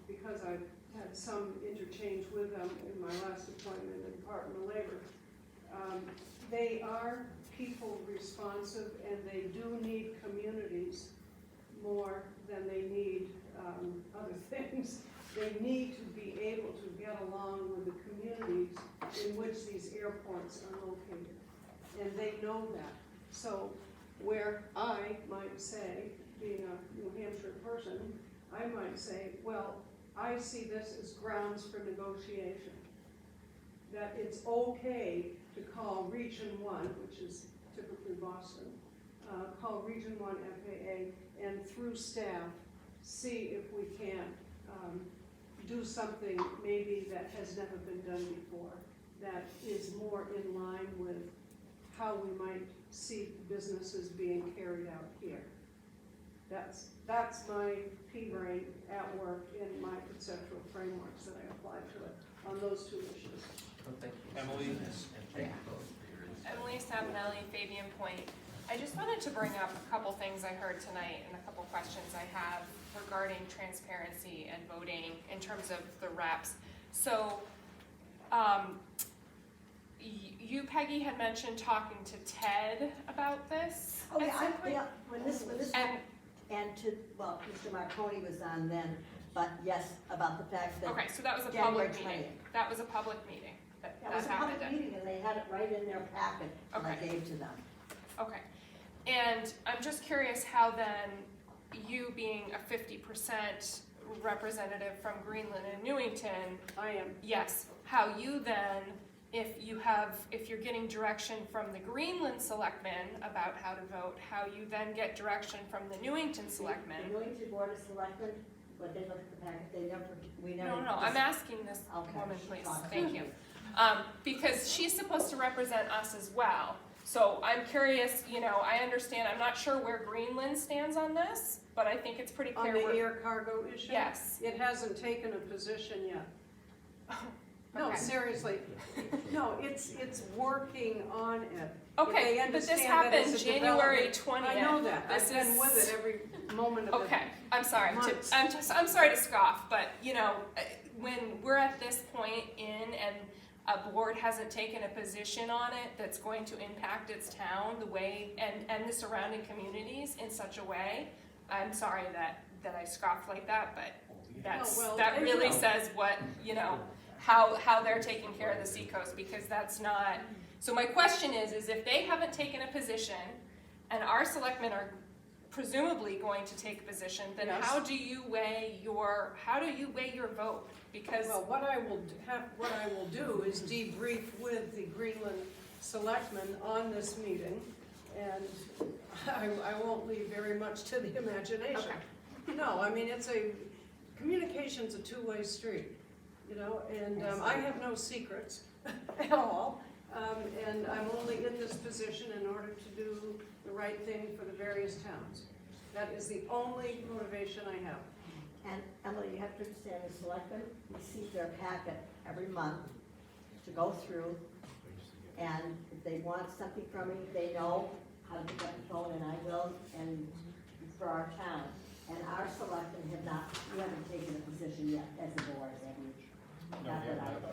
because I've had some interchange with them in my last appointment in the Department of Labor, they are people responsive, and they do need communities more than they need other things. They need to be able to get along with the communities in which these airports are located, and they know that. So where I might say, being a New Hampshire person, I might say, well, I see this as grounds for negotiation. That it's okay to call Region 1, which is typically Boston, call Region 1 FAA, and through staff, see if we can't do something maybe that has never been done before, that is more in line with how we might see businesses being carried out here. That's my pea brain at work in my conceptual frameworks that I apply to it on those 2 issues.
Emily?
Emily Savinelli, Fabian Point. I just wanted to bring up a couple things I heard tonight and a couple questions I have regarding transparency and voting in terms of the reps. So, you, Peggy, had mentioned talking to Ted about this.
Oh, yeah, when this Mr. Marconi was on then, but yes, about the fact that.
Okay, so that was a
January
public meeting.
20th.
That was a public meeting.
That was a public meeting, and they had it right in their packet that I gave to them.
Okay, and I'm just curious how then, you being a 50% representative from Greenland and Newington.
I am.
Yes, how you then, if you're getting direction from the Greenland Selectmen about how to vote, how you then get direction from the Newington Selectmen.
The Newington Board of Selectmen, when they look at the packet, we never.
No, I'm asking this woman, please, thank you. Because she's supposed to represent us as well. So I'm curious, I understand, I'm not sure where Greenland stands on this, but I think it's pretty clear.
On the air cargo issue?
Yes.
It hasn't taken a position yet. No,
Okay.
seriously. No, it's working on it.
Okay,
They
but this
understand that
happened
it's a
January
development.
20th.
I know that.
This
I've been
is-
with it every moment of it.
Okay, I'm sorry.
Months.
I'm sorry to scoff, but when we're at this point and a board hasn't taken a position on it that's going to impact its town the way and the surrounding communities in such a way, I'm sorry that I scoffed like that, but that really says what how they're taking care of the seacoast, because that's not, so my question is if they haven't taken a position, and our selectmen are presumably going to take a position, then
Yes.
how do you weigh your vote? Because,
Well, what I will do is debrief with the Greenland selectmen on this meeting, and I won't leave very much to the imagination. No, I mean, communication's a two-way street, you know, and I have no secrets at all, and I'm only in this position in order to do the right thing for the various towns. That is the only motivation I have.
And Emily, you have to understand, the selectmen receive their packet every month to go through, and if they want something from me, they know how to pick up the phone, and I will, and for our town. And our selectmen we haven't taken a position yet as a board, have we?
No,
Not
we
that
haven't.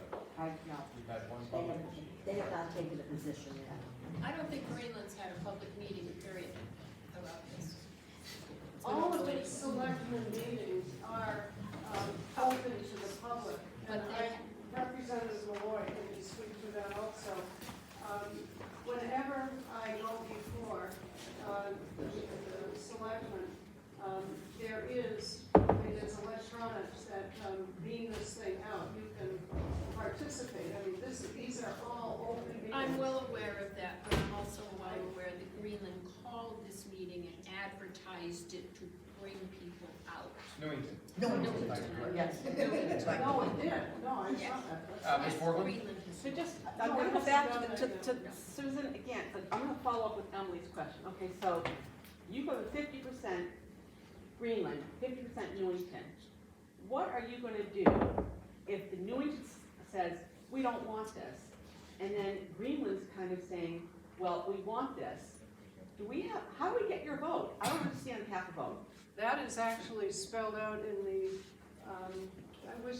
no.
We've had one
They
public.
they have not taken a position yet.
I don't think Greenland's had a public meeting, period, about this. It's been
All of
open.
these selectmen meetings are open to the public, and Representative Malloy can speak to that also. Whenever I go before the selectmen, there's electronics that beam this thing out. You can participate. I mean, these are all open meetings.
I'm well aware of that, but I'm also well aware that Greenland called this meeting and advertised it to bring people out.
Newington.
Yes.
No, it did. No, I saw that.
Ms. Borglund?
Greenland has.
So just, I'm gonna go back to Susan again, but I'm gonna follow up with Emily's question. Okay, so you go to 50% Greenland, 50% Newington. What are you gonna do if the Newington says, we don't want this, and then Greenland's kind of saying, well, we want this? How do we get your vote? I don't understand half a vote.
That is actually spelled out in the, I wish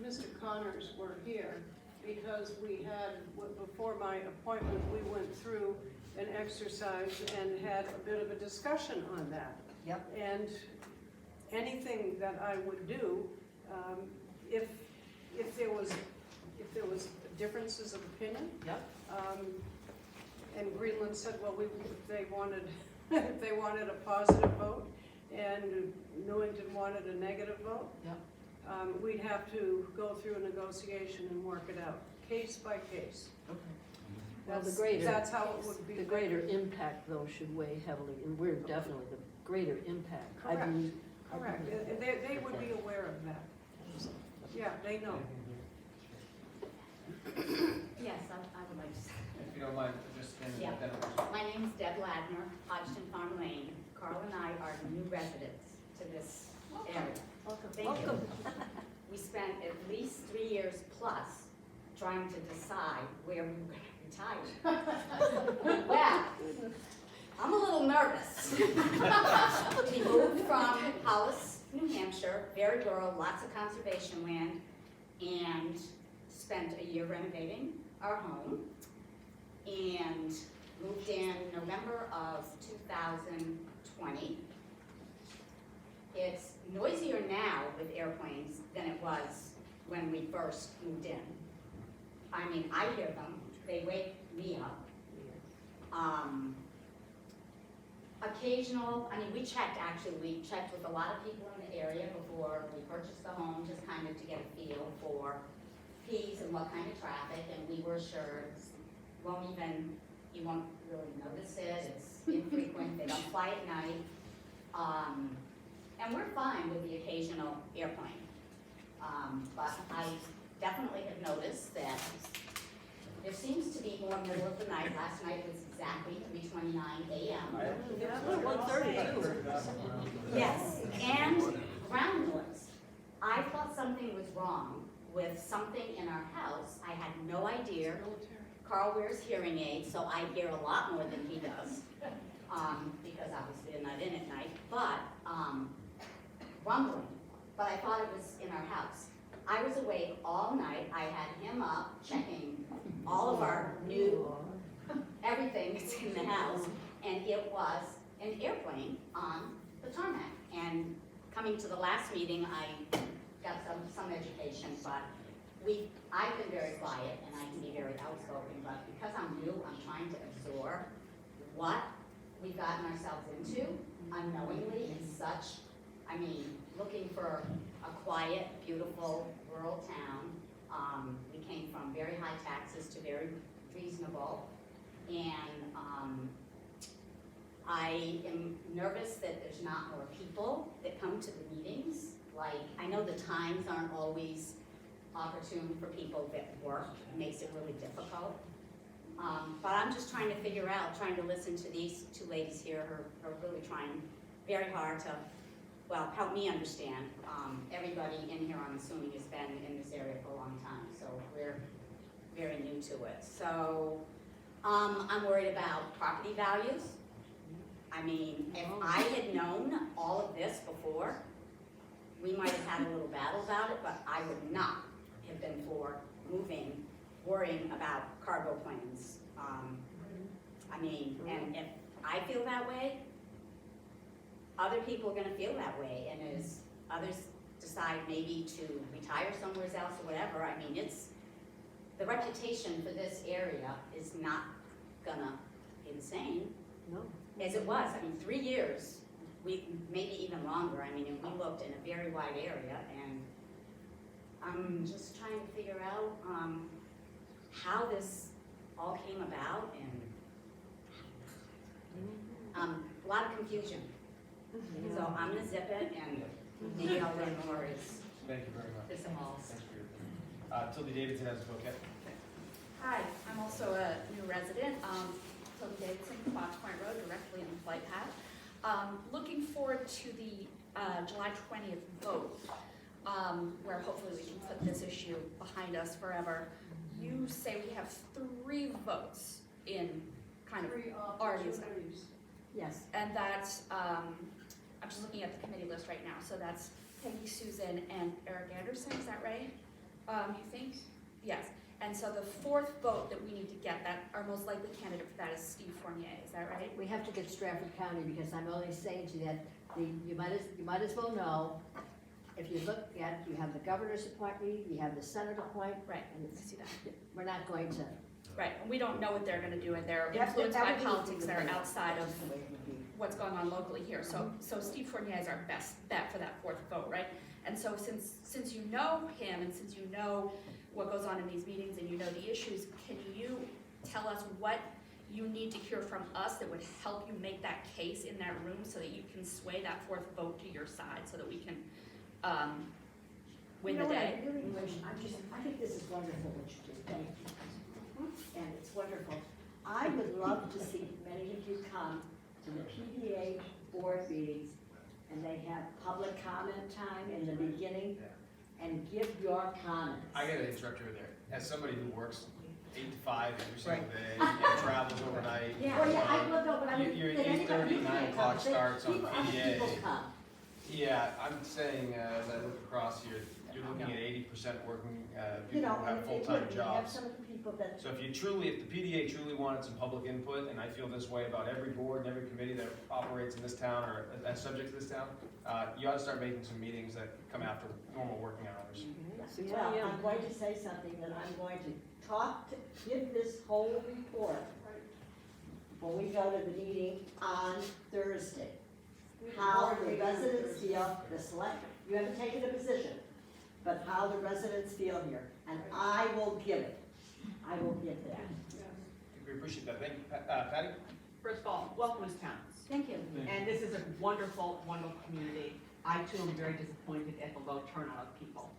Mr. Connors were here, because we had, before my appointment, we went through an exercise and had a bit of a discussion on that.
Yep.
And anything that I would do, if there was differences of opinion.
Yep.
And Greenland said, well, if they wanted a positive vote, and Newington wanted a negative vote,
Yep.
We'd have to go through a negotiation and work it out, case by case.
Okay.
Well, the
That's how it would be.
The greater impact, though, should weigh heavily, and we're definitely the greater impact. I
Correct.
believe.
Correct, they would be aware of that. Yeah, they know.
Yes, I would like to say.
If you don't mind, just stand
Yeah.
and identify.
My name is Deb Ladner, Hodgson Farm Lane. Carl and I are new residents to this area. Thank you. We spent at least 3 years plus trying to decide where we were going to retire. Well, I'm a little nervous. We moved from Hollis, New Hampshire, very rural, lots of conservation land, and spent a year renovating our home, and moved in November of 2020. It's noisier now with airplanes than it was when we first moved in. I mean, I hear them, they wake me up. We checked with a lot of people in the area before we purchased the home, just kind of to get a feel for fees and what kind of traffic, and we were assured, you won't really notice it, it's infrequent, they don't fly at night. And we're fine with the occasional airplane. But I definitely have noticed that there seems to be more middle of the night. Last night was exactly 3:29 a.m.
1:30.
Yes, and ground noise. I thought something was wrong with something in our house. I had no idea. Carl wears hearing aids, so I hear a lot more than he does, because obviously I'm not in at night, but rumbling. But I thought it was in our house. I was awake all night. I had him up checking all of our new, everything that's in the house, and it was an airplane on the tarmac. And coming to the last meeting, I got some education, but I've been very quiet and I can be very outspoken, but because I'm new, I'm trying to absorb what we've gotten ourselves into unknowingly in such, I mean, looking for a quiet, beautiful, rural town. We came from very high taxes to very reasonable, and I am nervous that there's not more people that come to the meetings. Like, I know the times aren't always opportune for people that work, it makes it really difficult. But I'm just trying to figure out, trying to listen to these two ladies here who are really trying very hard to, well, help me understand. Everybody in here, I'm assuming, has been in this area for a long time, so we're very new to it. So I'm worried about property values. I mean, if I had known all of this before, we might have had a little battle about it, but I would not have been for moving, worrying about cargo planes. I mean, and if I feel that way, other people are gonna feel that way, and as others decide maybe to retire somewhere else or whatever, I mean, the reputation for this area is not gonna be the same as it was. I mean, 3 years, maybe even longer. I mean, and we looked in a very wide area, and I'm just trying to figure out how this all came about, and a lot of confusion. So I'm gonna zip it, and maybe I'll learn more as
Thank you very much.
this evolves.
Thanks for your opinion. Tildy Davidson has a book.
Hi, I'm also a new resident, Tildy Davidson, Fox Point Road, directly in the flight path. Looking forward to the July 20th vote, where hopefully we can put this issue behind us forever. You say we have 3 votes in kind of already. Yes, and that's, I'm just looking at the committee list right now, so that's Peggy, Susan, and Eric Anderson, is that right? You think? Yes, and so the 4th vote that we need to get, that our most likely candidate for that is Steve Fournier, is that right?
We have to get Stratford County, because I'm only saying to you that you might as well know, if you look at, you have the governor's appointment, you have the Senate appointment.
Right,
and
I see that.
We're not going to.
Right, and we don't know what they're gonna do, and they're
Yep,
influenced by
everything
politics
is
that are
the way-
outside of
that's the way it would be.
what's going on locally here. So Steve Fournier is our best bet for that 4th vote, right? And so since you know him, and since you know what goes on in these meetings, and you know the issues, can you tell us what you need to hear from us that would help you make that case in that room, so that you can sway that 4th vote to your side, so that we can win the day?
I really wish, I think this is wonderful what you do, thank you. And it's wonderful. I would love to see many of you come to the PDA board meetings, and they have public comment time in the beginning, and give your comments.
I gotta interrupt you there. As somebody who works 8 to 5 every single day, and travels overnight.
Yeah, well, yeah, I will know, but I mean.
Your
that anybody
8:30,
can
9
come,
o'clock starts on
people- other
PDA.
people come.
Yeah, I'm saying, as I look across here, you're looking at 80% working,
You
people
know,
who
and
have
if they
full-time
would, we have
jobs.
some of the people that.
So if the PDA truly wanted some public input, and I feel this way about every board and every committee that operates in this town or that's subject to this town, you ought to start making some meetings that come after normal working hours.
Well, I'm going to say something that I'm going to give this whole report when we go to the meeting on Thursday. How the residents feel, you haven't taken a position, but how the residents feel here, and I will give it. I will give that.
We appreciate that. Thank you. Patty?
First of all, welcome to town.
Thank you.
And this is a wonderful, wonderful community. I too am very disappointed at the low turnout of people.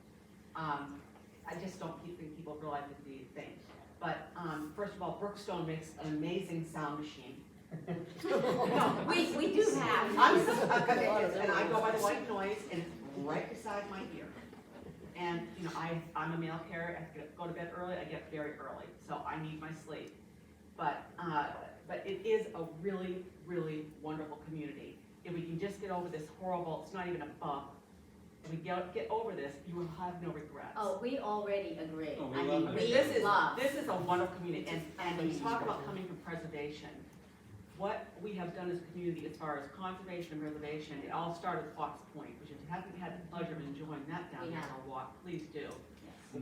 I just don't think people realize these things. But first of all, Brookstone makes an amazing sound machine. No,
We do have.
and I go by the white noise, and it's right beside my ear. And, you know, I'm a mail carrier, I go to bed early, I get very early, so I need my sleep. But it is a really, really wonderful community. If we can just get over this horrible, it's not even a bump, if we get over this, you will have no regrets.
Oh, we already agree.
Oh,
I mean, we
This
love.
is a wonderful community, and when you talk about coming from preservation, what we have done as a community as far as conservation and preservation, it all started with Fox Point, which if you haven't had the pleasure of enjoying that down
We
there
have.
for a walk, please do.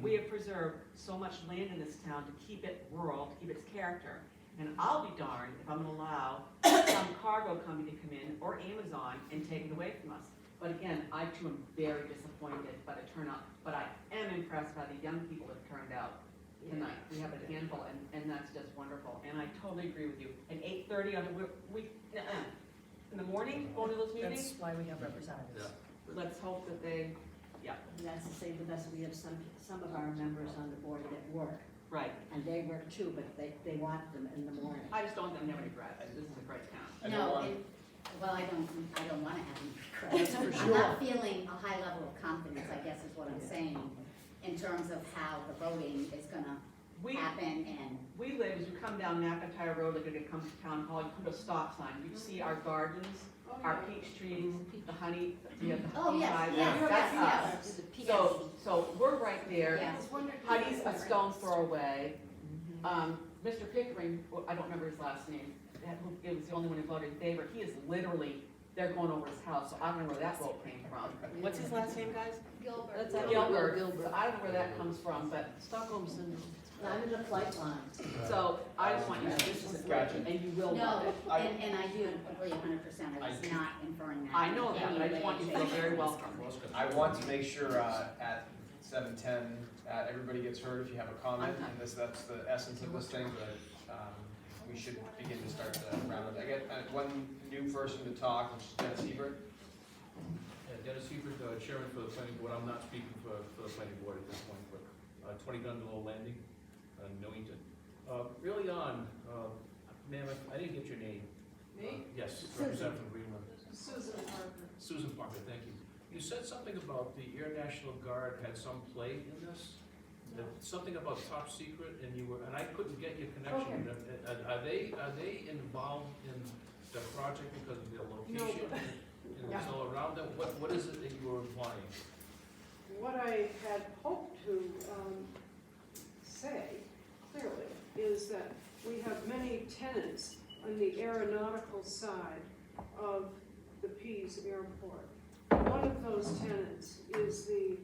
We have preserved so much land in this town to keep it rural, to keep its character. And I'll be darned if I'm gonna allow some cargo company to come in, or Amazon, and take it away from us. But again, I too am very disappointed by the turnout, but I am impressed by the young people that turned out tonight. We have a handful, and that's just wonderful, and I totally agree with you. At 8:30 on the in the morning, going to those meetings,
That's why we have representatives.
let's hope that they, yeah,
And that's to say the best, we have some of our members on the board that work,
right.
and they work too, but they want them in the morning.
I just don't want them to have any regrets. This is a great town.
No, well, I don't wanna have any
That's for
I'm
sure.
not feeling a high level of confidence, I guess is what I'm saying, in terms of how the voting is gonna
We-
happen and.
We live, as you come down McIntyre Road, like you come to Town Hall, you come to a stop sign, you see our gardens, our peach trees, the honey, we have the
Oh,
honey
yes,
hive.
yes,
That's
yes,
us.
yes.
So we're right there.
Yes.
Honey's a stone's throw away. Mr. Pickering, well, I don't remember his last name, it was the only one who voted in favor, he is literally, they're going over his house, so I don't know where that vote came from. What's his last name, guys?
Gilbert.
Gilbert.
Gilbert.
So I don't know where that comes from, but
Stockholm syndrome.
I'm in the flight line.
so I just want you to know, this is great, and you will
No,
love it.
and I do agree 100%, I was not inferring that.
I know
in
that,
any
but I just
way,
want you to
shape,
feel very
or
welcome.
I want to make sure at 7:10, everybody gets heard if you have a comment, and that's the essence of this thing, but we should begin to start the round. I get one new person to talk, which is Dennis Hebert.
Dennis Hebert, Chairman for the Planning Board. I'm not speaking for the Planning Board at this point, but 20 Gundalow Landing, Newington. Early on, ma'am, I didn't get your name.
Me?
Yes,
Susan.
representative from Greenland.
Susan Parker.
Susan Parker, thank you. You said something about the Air National Guard had some play in this? Something about top secret, and I couldn't get your connection. Are they involved in the project because of their location? And it's all around them? What is it that you were implying?
What I had hoped to say clearly is that we have many tenants on the aeronautical side of the Pease Airport. One of those tenants is the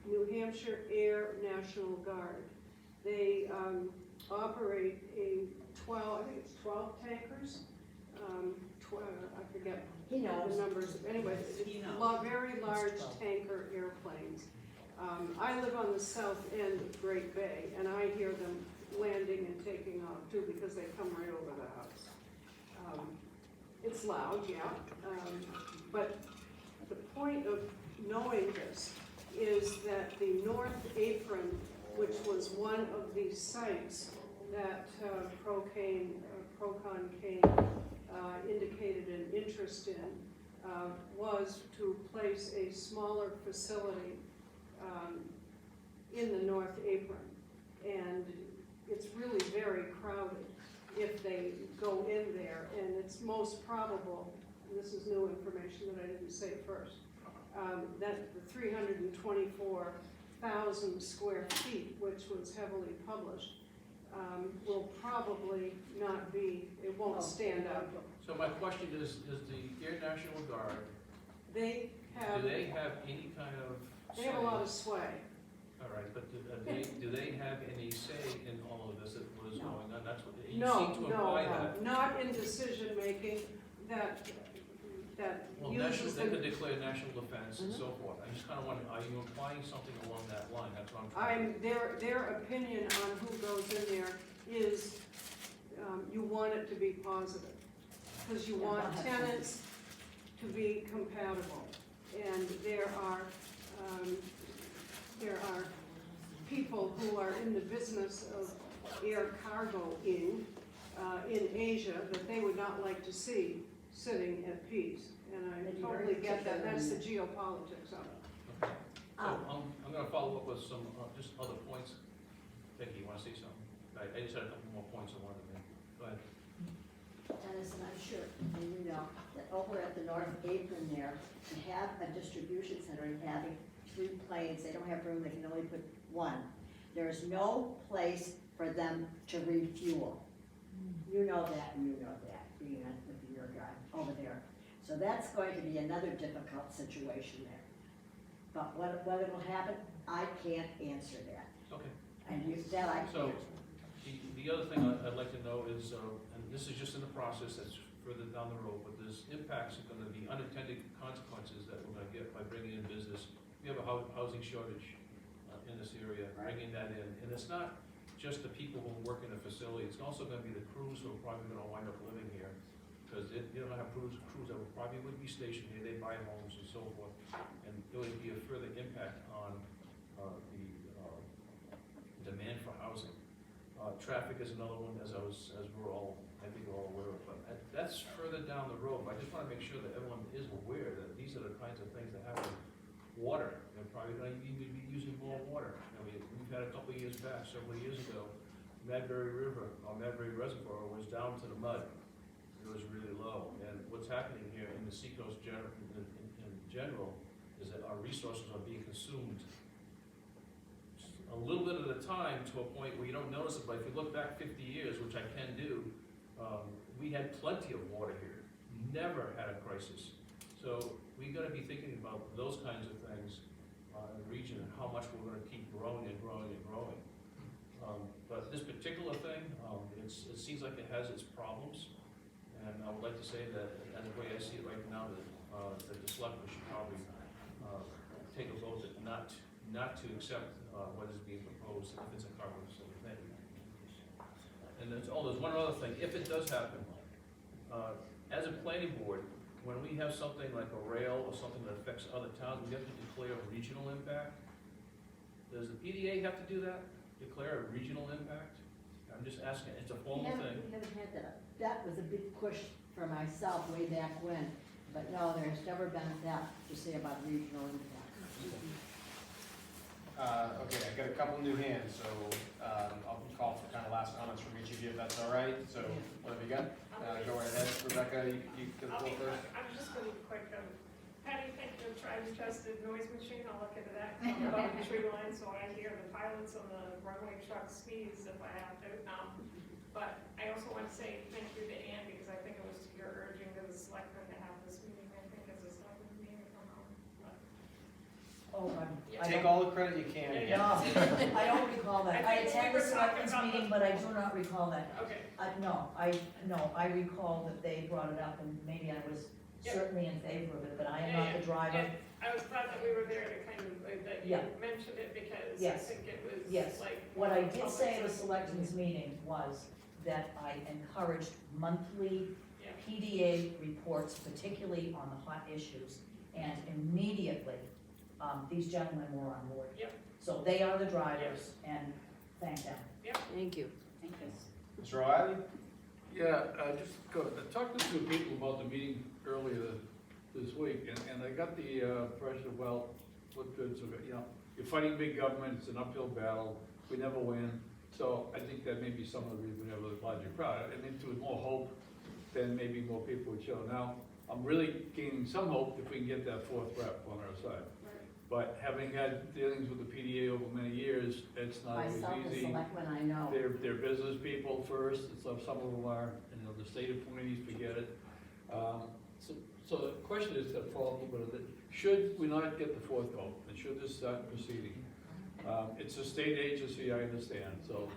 New Hampshire Air National Guard. They operate I think it's 12 tankers. I forget
He knows.
the numbers. Anyway, very large tanker airplanes. I live on the south end of Great Bay, and I hear them landing and taking off too, because they come right over the house. It's loud, yeah, but the point of knowing this is that the North Apron, which was one of the sites that Procon Kane indicated an interest in, was to place a smaller facility in the North Apron. And it's really very crowded if they go in there, and it's most probable, and this is new information that I didn't say first, that the 324,000 square feet, which was heavily published, will probably not be, it won't stand up.
So my question is the Air National Guard,
They have,
do they have any kind of
they have a lot of sway.
All right, but do they have any say in all of this, that what is going on? That's what, you
No,
seem to imply that.
not in decision-making that
Well,
uses
they could
the,
declare national defense and so forth. I just kind of wonder, are you implying something along that line? That's what I'm trying to.
their opinion on who goes in there is, you want it to be positive. Because you want tenants to be compatible. And there are people who are in the business of air cargo-ing in Asia that they would not like to see sitting at peace. And I totally get that, that's the geopolitics of it.
Okay. So I'm going to follow up with some, just other points. Becky, you want to say something? I just had a couple more points I wanted to make. Go ahead.
Dennis, and I'm sure you know that over at the North Apron there, they have a distribution center and having 3 planes. They don't have room, they can only put 1. There is no place for them to refuel. You know that, and you know that, being with your guy over there. So that's going to be another difficult situation there. But what will happen, I can't answer that.
Okay.
And that I
So,
can't.
the other thing I'd like to know is, and this is just in the process, that's further down the road, but there's impacts are gonna be unintended consequences that we're gonna get by bringing in business. We have a housing shortage in this area, bringing that in, and it's not just the people who work in the facility, it's also gonna be the crews who are probably gonna wind up living here. Because you don't have crews that probably would be stationed here, they buy homes and so forth, and there would be a further impact on the demand for housing. Traffic is another one, as we're all, I think we're all aware of, but that's further down the road. But I just wanna make sure that everyone is aware that these are the kinds of things that happen. Water, they're probably gonna even be using more water. I mean, we've had a couple of years back, several years ago, Madbury River, or Madbury Reservoir was down to the mud. It was really low, and what's happening here in the seacoast in general is that our resources are being consumed a little bit at a time to a point where you don't notice it, but if you look back 50 years, which I can do, we had plenty of water here, never had a crisis. So we gotta be thinking about those kinds of things in the region and how much we're gonna keep growing and growing and growing. But this particular thing, it seems like it has its problems. And I would like to say that, and the way I see it right now, that the selectmen should probably take a vote that not to accept what is being proposed if it's a carbon facility. Thank you. And there's one other thing. If it does happen, as a planning board, when we have something like a rail or something that affects other towns, we have to declare a regional impact. Does the PDA have to do that? Declare a regional impact? I'm just asking. It's a formal thing.
We haven't had that. That was a big push for myself way back when, but no, there's never been that to say about regional impact.
Okay, I've got a couple new hands, so I'll call for kind of last comments from each of you, if that's all right. So what have you got? Go right ahead. Rebecca, you get the floor first.
I'm just gonna be quick. How do you think the tried and tested noise machine, I'll look into that, above the tree line, so I hear the pilots on the runway truck sneeze if I have to. But I also want to say thank you to Ann, because I think it was your urging to the selectmen to have this meeting, I think, as a selectmen meeting from home.
Oh,
Take all the credit you can.
No, I don't recall that. I
I think we
attended
were
the
talking
selectmen's
about
meeting, but I do not recall that.
Okay.
No, I recall that they brought it up, and maybe I was
Yep.
certainly in favor of it, but I am not the driver.
And I was glad that we were there to kind of, that you
Yeah.
mentioned it, because I
Yes.
think it was
Yes.
like.
What I did say at the
public
selectmen's meeting was that I encouraged monthly
Yeah.
PDA reports, particularly on the hot issues, and immediately, these gentlemen were on board.
Yep.
So they are the drivers, and thank them.
Thank you.
Thank you.
Mr. O'Reilly?
Yeah, just talked to two people about the meeting earlier this week, and I got the impression, well, what good's of it, you know, you're fighting big government, it's an uphill battle, we never win. So I think that may be some of the reason we have a larger crowd. I mean, with more hope, then maybe more people would show. Now, I'm really gaining some hope if we can get that fourth rep on our side. But having had dealings with the PDA over many years, it's not always
Myself, the
easy.
selectmen, I know.
They're business people first, and so some of them are, you know, the state appointees, forget it. So the question is to follow up a little bit, should we not get the fourth vote, and should this start proceeding? It's a state agency, I understand, so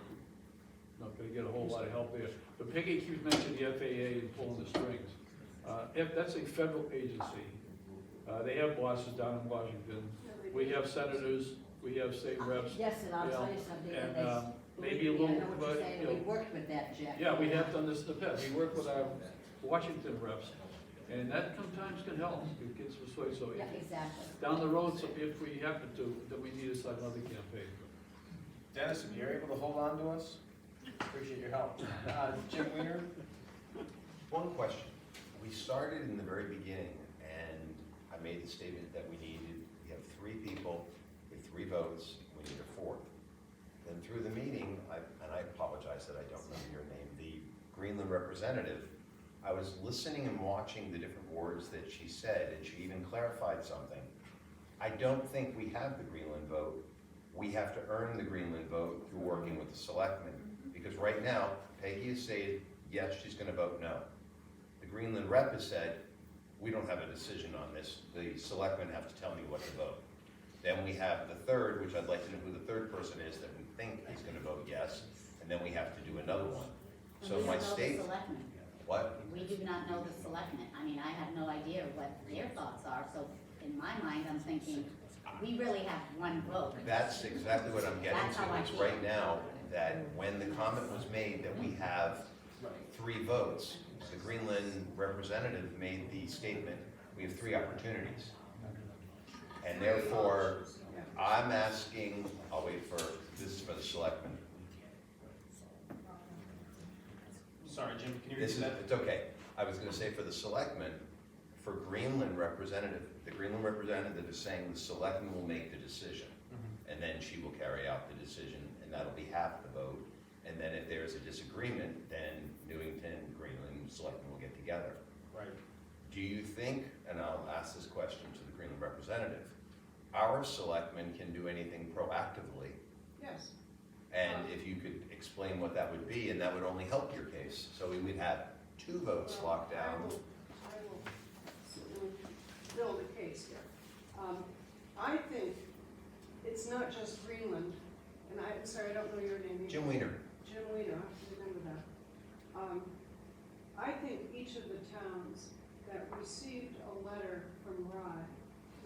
not gonna get a whole lot of help there. But Peggy keeps mentioning the FAA and pulling the strings. If that's a federal agency, they have bosses down in Washington. We have senators, we have state reps.
Yes, and I'll
you know,
tell you something,
and,
and
maybe a
believe me,
little,
I know what
but,
you're saying,
you
we
know,
worked with that, Jack.
yeah, we have done this in the past. We work with our Washington reps, and that sometimes can help. It gets persuasive. So
Yeah, exactly.
down the road, so if we happen to, then we need to start another campaign.
Dennis, if you're able to hold on to us, appreciate your help. Jim Weiner?
One question. We started in the very beginning, and I made the statement that we have 3 people, with 3 votes, we need a 4th. Then through the meeting, and I apologize that I don't know your name, the Greenland representative, I was listening and watching the different words that she said, and she even clarified something. I don't think we have the Greenland vote. We have to earn the Greenland vote through working with the selectmen. Because right now, Peggy has said, yes, she's gonna vote no. The Greenland rep has said, we don't have a decision on this. The selectmen have to tell me what to vote. Then we have the third, which I'd like to know who the third person is that we think is gonna vote yes, and then we have to do another one. So
We
my
don't know the
state,
selectmen.
what?
We do not know the selectmen. I mean, I have no idea what their thoughts are, so in my mind, I'm thinking, we really have one vote.
That's exactly what I'm getting
That's how I
to, is
feel.
right now, that when the comment was made that we have 3 votes, the Greenland representative made the statement, we have 3 opportunities. And therefore, I'm asking, I'll wait for, this is for the selectmen.
Sorry, Jim, can you
This
repeat
is,
that?
it's okay. I was gonna say for the selectmen, for Greenland representative, the Greenland representative is saying the selectmen will make the decision. And then she will carry out the decision, and that'll be half the vote. And then if there's a disagreement, then Newington, Greenland, selectmen will get together.
Right.
Do you think, and I'll ask this question to the Greenland representative, our selectmen can do anything proactively?
Yes.
And if you could explain what that would be, and that would only help your case. So we would have 2 votes locked down.
I will certainly build a case here. I think it's not just Greenland, and I'm sorry, I don't know your name.
Jim Weiner.
Jim Weiner, I have to remember that. I think each of the towns that received a letter from RIE,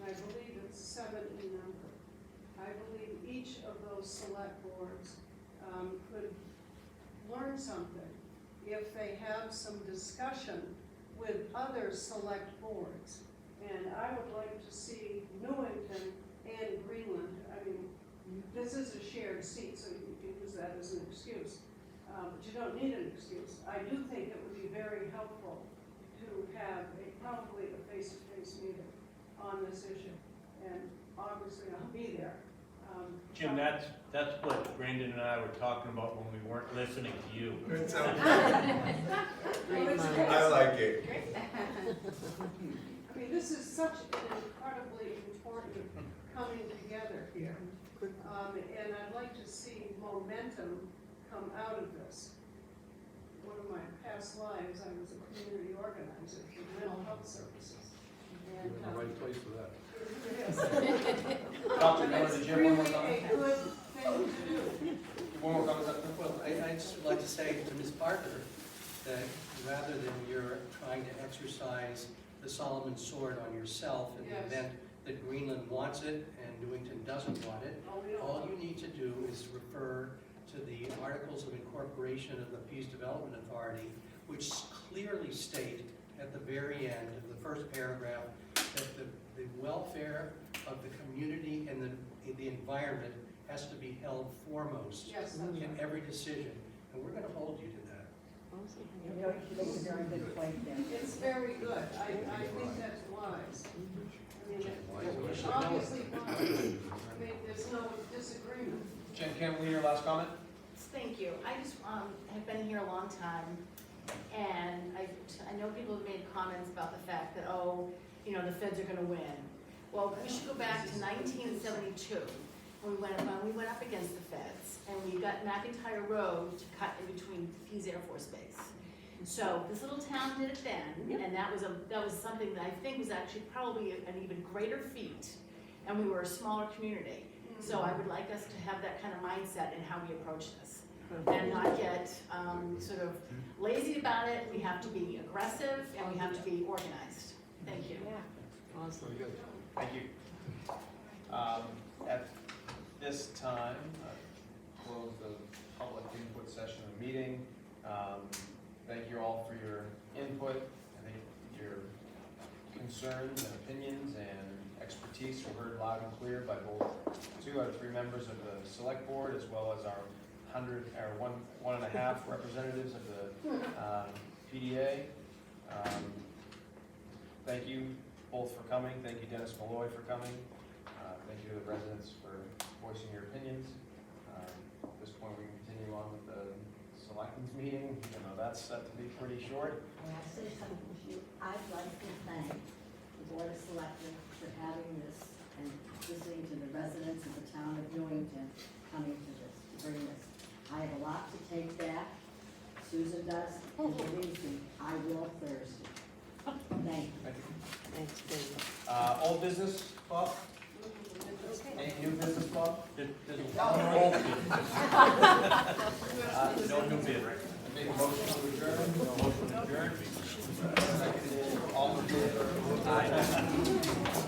and I believe it's 7 in number, I believe each of those select boards could learn something if they have some discussion with other select boards. And I would like to see Newington and Greenland, I mean, this is a shared seat, so you can use that as an excuse. But you don't need an excuse. I do think it would be very helpful to have probably a face-to-face meeting on this issue. And obviously I'll be there.
Jim, that's what Brandon and I were talking about when we weren't listening to you.
It's
Well, it's great.
I like it.
I mean, this is such an incredibly important coming together here. And I'd like to see momentum come out of this. One of my past lives, I was a community organizer for mental health services. And,
You're in the right place for that.
Dr.
and
Miller,
it's
did you have one more
really
comment?
a good thing to do.
One more comment, Dr.
Well, I just would like to say to Ms. Parker that rather than you're trying to exercise the Solomon sword on yourself in the
Yes.
event that Greenland wants it and Newington doesn't want it,
Oh, we don't
all
want
you need to do is refer to the Articles of Incorporation of the Peace Development Authority, which clearly state at the very end of the first paragraph that the welfare of the community and the environment has to be held foremost
Yes, that's
in
right.
every decision, and we're gonna hold you to that.
You know, she makes a very good point there.
It's very good. I think that's wise. I mean, it's obviously wise. I mean, there's no disagreement.
Jen Campbell, your last comment?
Thank you. I just have been here a long time, and I know people have made comments about the fact that, oh, you know, the feds are gonna win. Well, we should go back to 1972, when we went up against the feds, and we got McIntyre Road to cut in between Pease Air Force Base. So this little town did it then, and that was something that I think was actually probably an even greater feat, and we were a smaller community. So I would like us to have that kind of mindset in how we approach this, and not get sort of lazy about it. We have to be aggressive, and we have to be organized. Thank you.
Awesome.
Thank you. At this time, close the public input session of the meeting. Thank you all for your input. I think your concerns and opinions and expertise were heard loud and clear by both 2 out of 3 members of the select board, as well as our 1.5 representatives of the PDA. Thank you both for coming. Thank you, Dennis Malloy, for coming. Thank you to the residents for voicing your opinions. At this point, we can continue on with the selectmen's meeting, even though that's set to be pretty short.
May I say something to you? I'd like to thank the Board of Selectmen for having this and listening to the residents of the town of Newington coming to this, to bring this. I have a lot to take back. Susan does, and believe me, I will Thursday. Thank you.
Thanks, Dave.
Old business, Bob? Any new business, Bob?
There's a lot of old bid. No new bid, right?
Make a motion to adjourn.
Motion adjourned.
All in favor?
Aye.